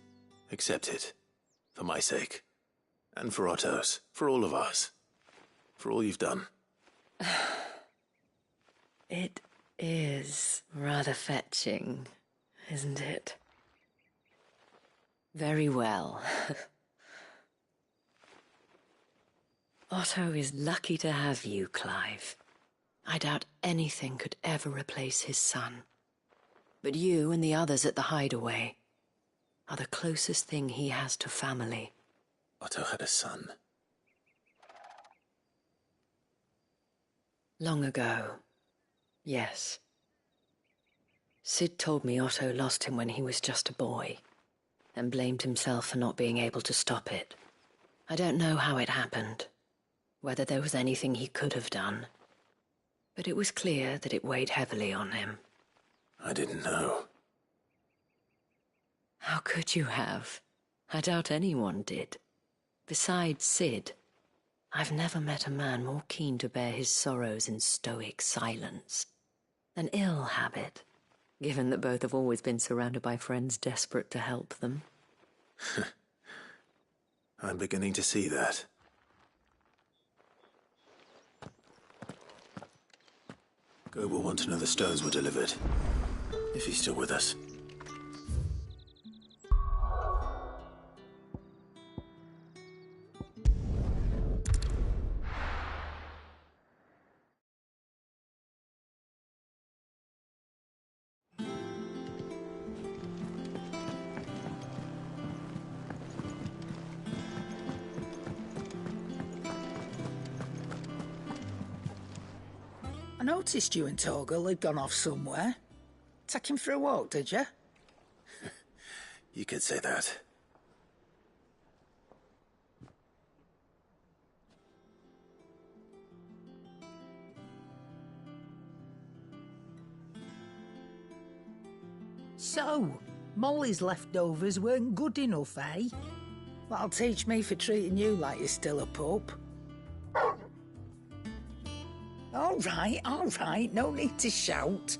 Speaker 5: accept it. For my sake. And for Otto's. For all of us. For all you've done.
Speaker 22: It is rather fetching, isn't it? Very well. Otto is lucky to have you, Clive. I doubt anything could ever replace his son. But you and the others at the Hideaway are the closest thing he has to family.
Speaker 5: Otto had a son.
Speaker 22: Long ago, yes. Sid told me Otto lost him when he was just a boy, and blamed himself for not being able to stop it. I don't know how it happened, whether there was anything he could have done, but it was clear that it weighed heavily on him.
Speaker 5: I didn't know.
Speaker 22: How could you have? I doubt anyone did. Besides Sid, I've never met a man more keen to bear his sorrows in stoic silence. An ill habit, given that both have always been surrounded by friends desperate to help them.
Speaker 5: I'm beginning to see that. Gob will want to know the stones were delivered. If he's still with us.
Speaker 15: I noticed you and Torgal had gone off somewhere. Take him for a walk, did you?
Speaker 5: You could say that.
Speaker 15: So, Molly's leftovers weren't good enough, eh? That'll teach me for treating you like you're still a pup. All right, no need to shout.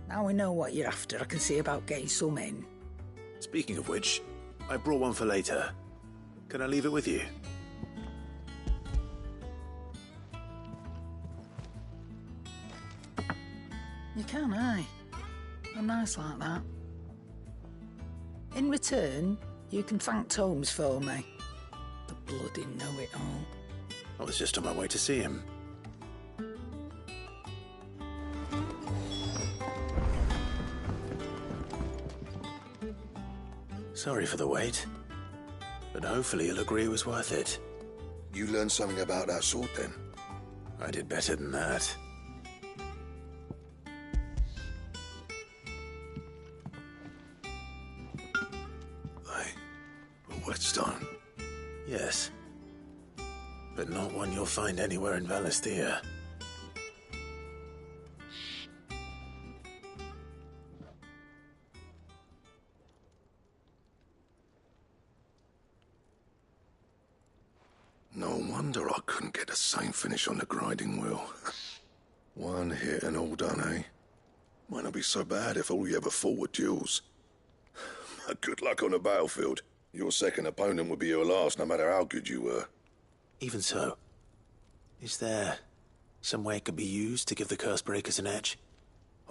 Speaker 15: Now we know what you're after, I can see about getting some in.
Speaker 5: Speaking of which, I brought one for later. Can I leave it with you?
Speaker 15: You can, aye. I'm nice like that. In return, you can thank Tomes for me. The bloody know-it-all.
Speaker 5: I was just on my way to see him. Sorry for the wait, but hopefully you'll agree it was worth it.
Speaker 3: You learned something about that sword, then?
Speaker 5: I did better than that.
Speaker 3: A whetstone?
Speaker 5: Yes, but not one you'll find anywhere in Valisthea.
Speaker 3: No wonder I couldn't get the same finish on the grinding wheel. One hit and all done, eh? Might not be so bad if all you ever fought were duels. Good luck on the battlefield. Your second opponent would be your last, no matter how good you were.
Speaker 5: Even so, is there some way it could be used to give the curse breakers an edge?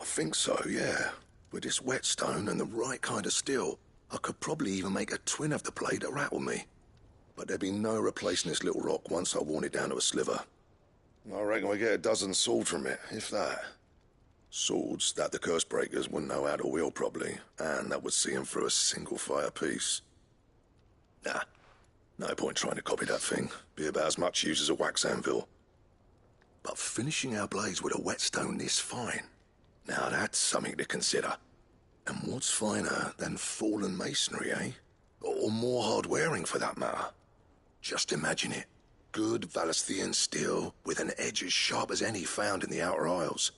Speaker 3: I think so, yeah. With this whetstone and the right kind of steel, I could probably even make a twin of the blade that rattled me. But there'd be no replacing this little rock once I worn it down to a sliver. I reckon we get a dozen swords from it, if that. Swords that the curse breakers wouldn't know how to wield properly, and that would see them through a single fire piece. Nah, no point trying to copy that thing. Be about as much use as a wax anvil. But finishing our blades with a whetstone this fine, now that's something to consider. And what's finer than fallen masonry, eh? Or more hard-wearing, for that matter. Just imagine it. Good Valisthean steel with an edge as sharp as any found in the Outer Isles.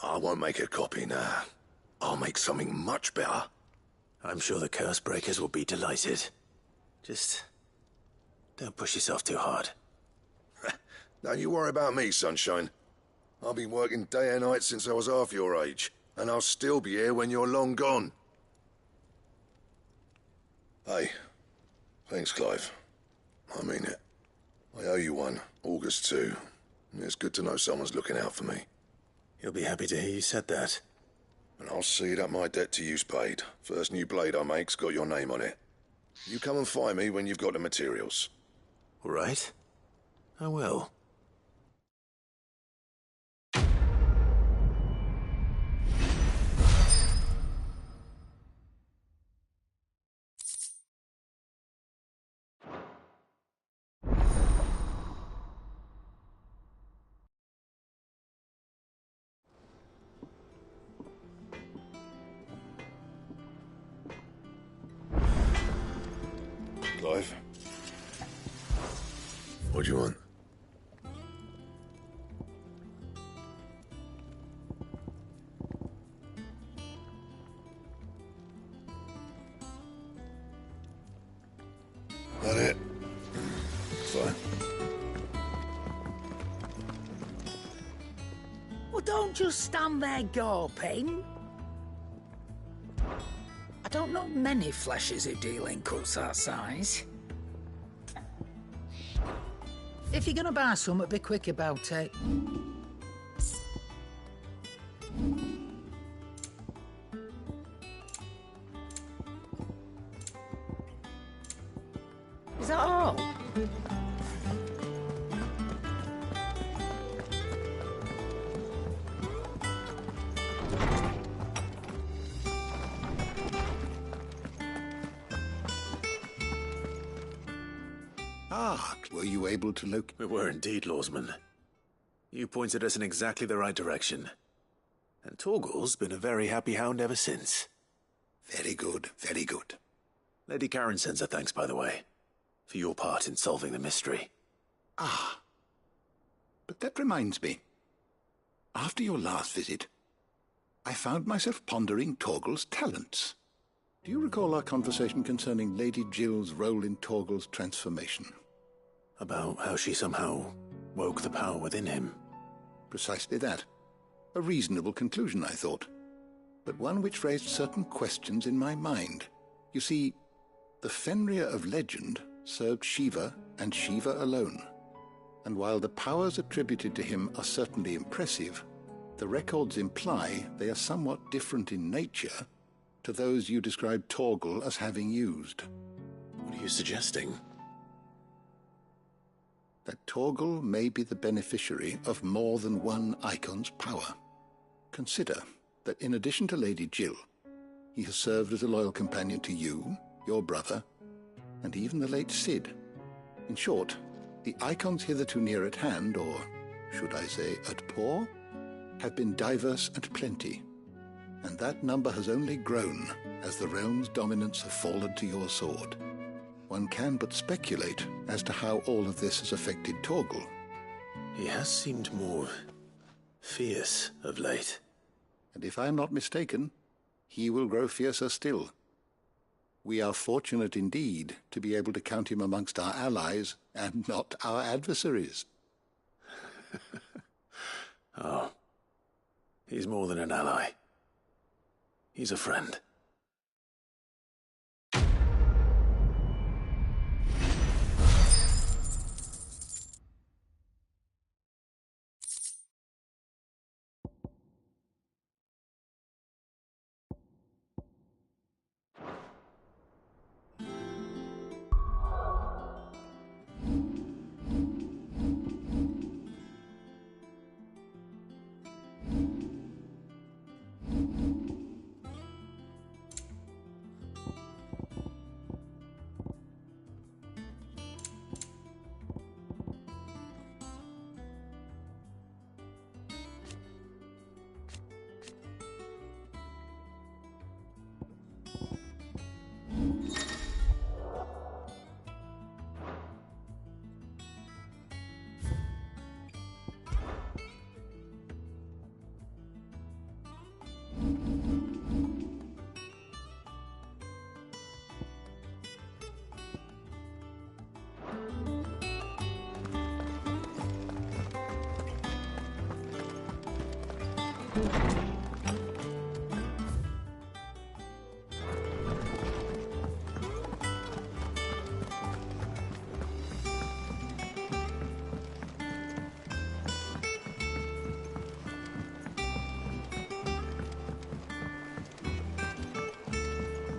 Speaker 3: I won't make a copy, nah. I'll make something much better.
Speaker 5: I'm sure the curse breakers will be delighted. Just don't push yourself too hard.
Speaker 3: Don't you worry about me, sunshine. I've been working day and night since I was half your age, and I'll still be here when you're long gone. Hey, thanks, Clive. I mean it. I owe you one, August too. It's good to know someone's looking out for me.
Speaker 5: He'll be happy to hear you said that.
Speaker 3: And I'll see that my debt to you's paid. First new blade I make's got your name on it. You come and find me when you've got the materials.
Speaker 5: All right. I will.
Speaker 3: Clive? What do you want? That it? Fine.
Speaker 15: Well, don't just stand there gawping. I don't know many fleshers who deal in cuts that size. If you're gonna buy something, be quick about it. Is that all?
Speaker 20: Ah, were you able to locate...
Speaker 5: We were indeed, Lawsman. You pointed us in exactly the right direction. And Torgal's been a very happy hound ever since.
Speaker 20: Very good, very good.
Speaker 5: Lady Karen sends her thanks, by the way, for your part in solving the mystery.
Speaker 20: Ah. But that reminds me. After your last visit, I found myself pondering Torgal's talents. Do you recall our conversation concerning Lady Jill's role in Torgal's transformation?
Speaker 5: About how she somehow woke the power within him.
Speaker 20: Precisely that. A reasonable conclusion, I thought, but one which raised certain questions in my mind. You see, the Fenrir of legend served Shiva and Shiva alone. And while the powers attributed to him are certainly impressive, the records imply they are somewhat different in nature to those you described Torgal as having used.
Speaker 5: What are you suggesting?
Speaker 20: That Torgal may be the beneficiary of more than one icon's power. Consider that in addition to Lady Jill, he has served as a loyal companion to you, your brother, and even the late Cid. In short, the icons hitherto near at hand, or should I say at paw, have been diverse and plenty, and that number has only grown as the realm's dominance have fallen to your sword. One can but speculate as to how all of this has affected Torgal.
Speaker 5: He has seemed more fierce of late.
Speaker 20: And if I am not mistaken, he will grow fiercer still. We are fortunate indeed to be able to count him amongst our allies and not our adversaries.
Speaker 5: Oh, he's more than an ally. He's a friend.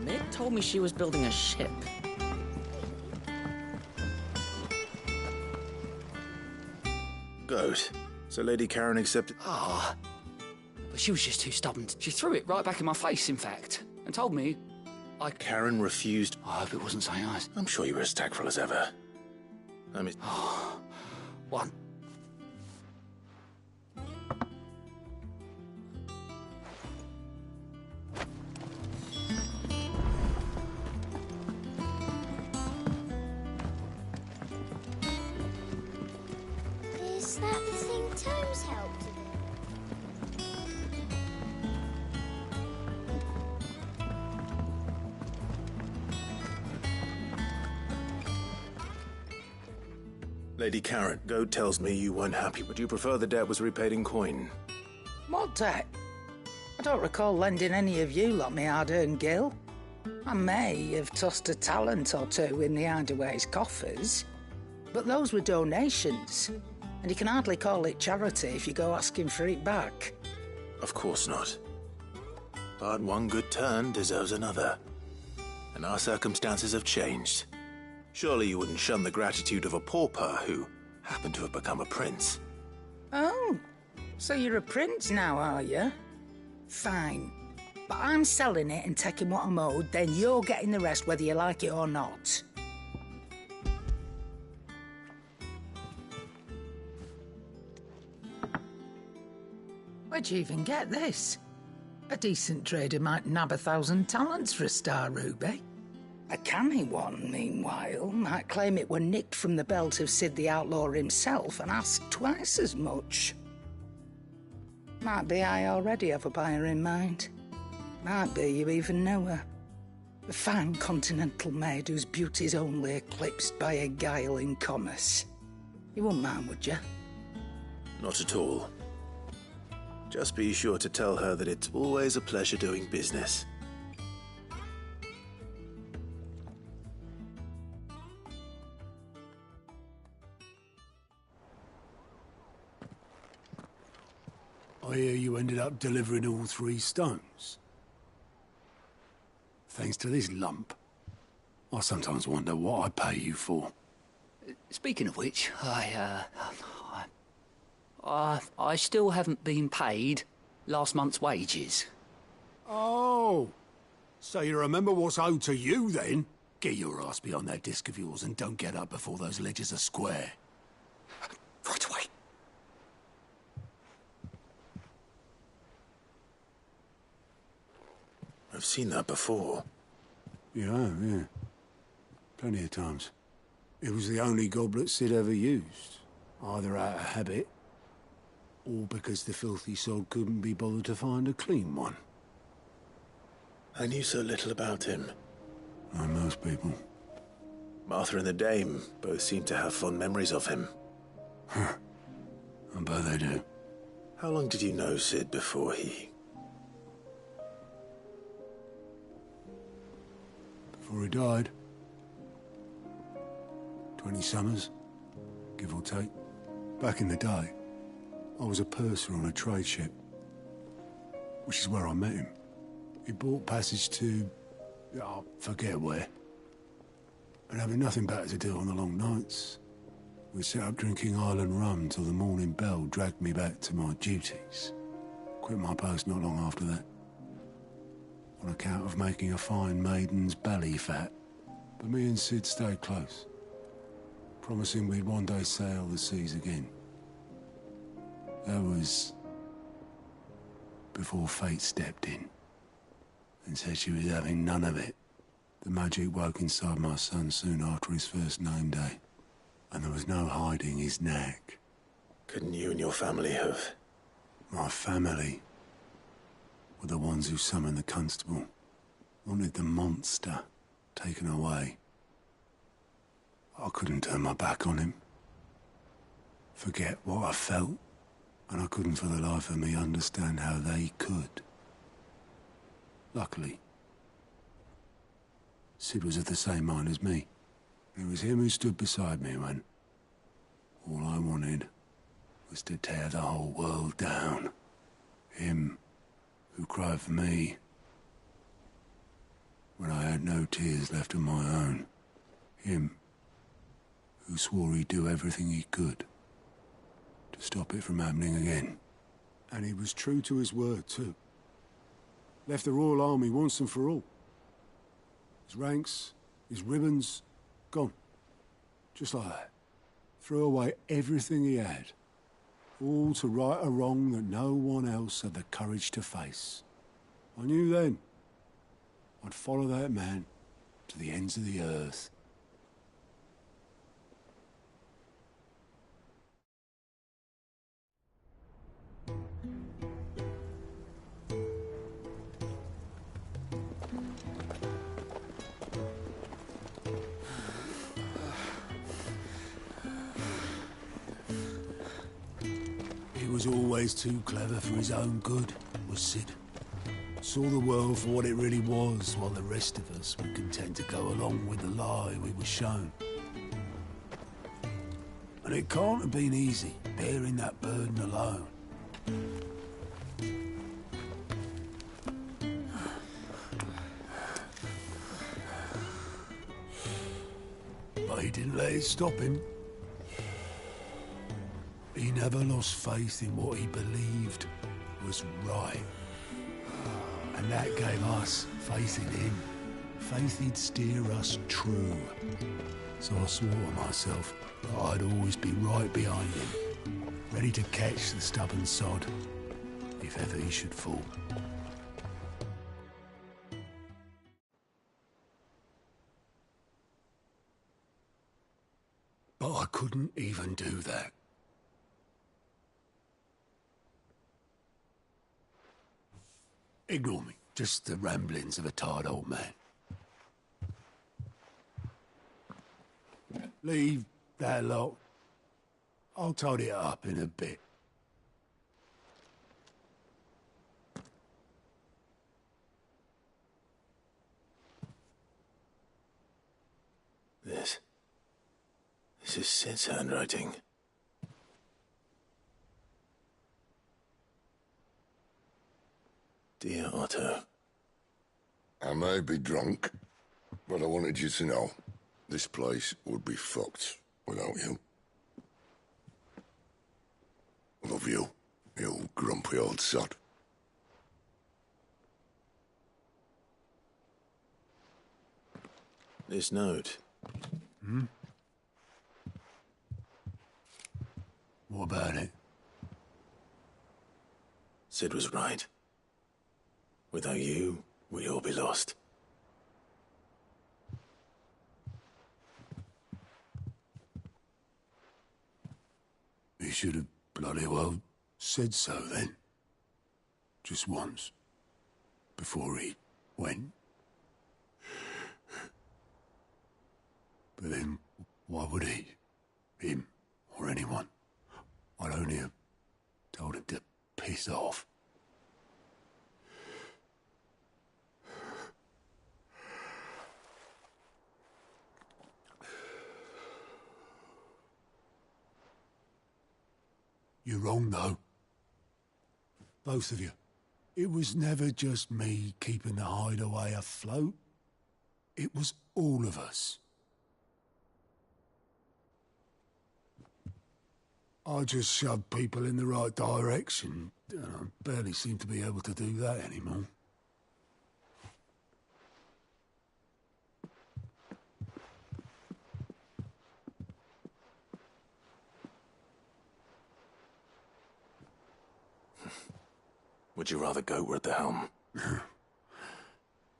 Speaker 21: Meg told me she was building a ship.
Speaker 5: Goat. So Lady Karen accepted...
Speaker 14: Ah. But she was just too stubborn. She threw it right back in my face, in fact, and told me
Speaker 5: Karen refused...
Speaker 14: I hope it wasn't saying eyes.
Speaker 5: I'm sure you were as tactful as ever. I mean...
Speaker 14: One.
Speaker 2: Is that the thing Tomes helped with?
Speaker 5: Lady Karen, Goat tells me you weren't happy. Would you prefer the debt was repaid in coin?
Speaker 15: What debt? I don't recall lending any of you lot me hard-earned gil. I may have tossed a talent or two in the Hideaway's coffers, but those were donations, and you can hardly call it charity if you go asking for it back.
Speaker 5: Of course not. But one good turn deserves another. And our circumstances have changed. Surely you wouldn't shun the gratitude of a pauper who happened to have become a prince.
Speaker 15: Oh, so you're a prince now, are you? Fine. But I'm selling it and taking what I'm owed, then you're getting the rest whether you like it or not. Where'd you even get this? A decent trader might nab 1,000 talents for a star ruby. A canny one, meanwhile, might claim it were nicked from the belt of Sid the Outlaw himself and ask twice as much. Might be I already have a buyer in mind. Might be you even know her. A fine continental maid whose beauty's only eclipsed by a guile in commerce. You wouldn't mind, would you?
Speaker 5: Not at all. Just be sure to tell her that it's always a pleasure doing business.
Speaker 13: I hear you ended up delivering all 3 stones. Thanks to this lump. I sometimes wonder what I pay you for.
Speaker 14: Speaking of which, I still haven't been paid last month's wages.
Speaker 13: Oh, so you remember what's owed to you then? Get your ass behind that disc of yours and don't get up before those ledgers are square.
Speaker 14: Right away.
Speaker 5: I've seen that before.
Speaker 13: Yeah. Plenty of times. It was the only goblet Sid ever used, either out of habit or because the filthy sod couldn't be bothered to find a clean one.
Speaker 5: I knew so little about him.
Speaker 13: Like most people.
Speaker 5: Martha and the Dame both seem to have fond memories of him.
Speaker 13: I bet they do.
Speaker 5: How long did you know Sid before he...
Speaker 13: Before he died. 20 summers, give or take. Back in the day, I was a purser on a trade ship, which is where I met him. He bought passage to... I forget where. And having nothing better to do on the long nights, we set up drinking island rum till the morning bell dragged me back to my duties. Quit my post not long after that, on account of making a fine maiden's belly fat. But me and Sid stayed close, promising we'd one day sail the seas again. That was before fate stepped in and said she was having none of it. The magic woke inside my son soon after his first name day, and there was no hiding his knack.
Speaker 5: Couldn't you and your family have...
Speaker 13: My family were the ones who summoned the constable, wanted the monster taken away. I couldn't turn my back on him, forget what I felt, and I couldn't for the life of me understand how they could. Luckily, Sid was of the same mind as me. It was him who stood beside me when all I wanted was to tear the whole world down. Him who cried for me when I had no tears left of my own. Him who swore he'd do everything he could to stop it from happening again. And he was true to his word, too. Left the Royal Army once and for all. His ranks, his ribbons, gone. Just like that. Threw away everything he had. All to right a wrong that no one else had the courage to face. I knew then I'd follow that man to the ends of the earth. He was always too clever for his own good, was Sid. Saw the world for what it really was, while the rest of us were content to go along with the lie we were shown. And it can't have been easy, bearing that burden alone. But he didn't let it stop him. He never lost faith in what he believed was right. And that gave us faith in him. Faith he'd steer us true. So I swore to myself that I'd always be right behind him, ready to catch the stubborn sod if ever he should fall. But I couldn't even do that. Ignore me. Just the ramblings of a tired old man. Leave that lot. I'll tidy it up in a bit.
Speaker 5: This is Sid's handwriting. Dear Otto.
Speaker 17: I may be drunk, but I wanted you to know this place would be fucked without you. Love you, you grumpy old sod.
Speaker 5: This note.
Speaker 13: Hmm? What about it?
Speaker 5: Sid was right. Without you, we'd all be lost.
Speaker 13: He should have bloody well said so then. Just once. Before he went. But then, why would he? Him, or anyone? I'd only have told him to piss off. You're wrong, though. Both of you. It was never just me keeping the hideaway afloat. It was all of us. I just shoved people in the right direction, and I barely seem to be able to do that anymore.
Speaker 5: Would you rather goat were at the helm?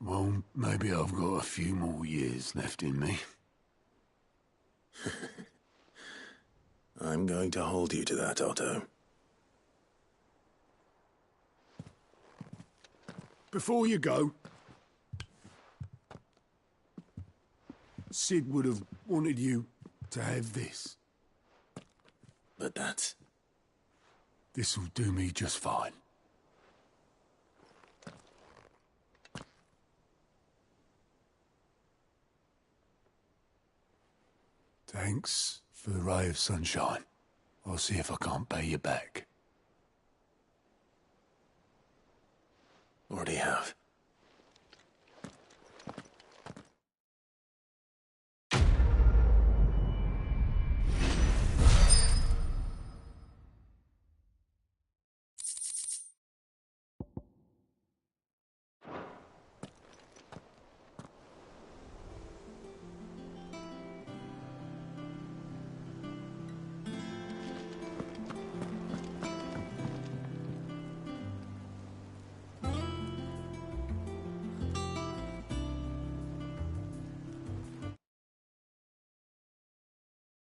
Speaker 13: Well, maybe I've got a few more years left in me.
Speaker 5: I'm going to hold you to that, Otto.
Speaker 13: Before you go, Sid would have wanted you to have this.
Speaker 5: But that's...
Speaker 13: This'll do me just fine. Thanks for the ray of sunshine. I'll see if I can't pay you back.
Speaker 5: Already have.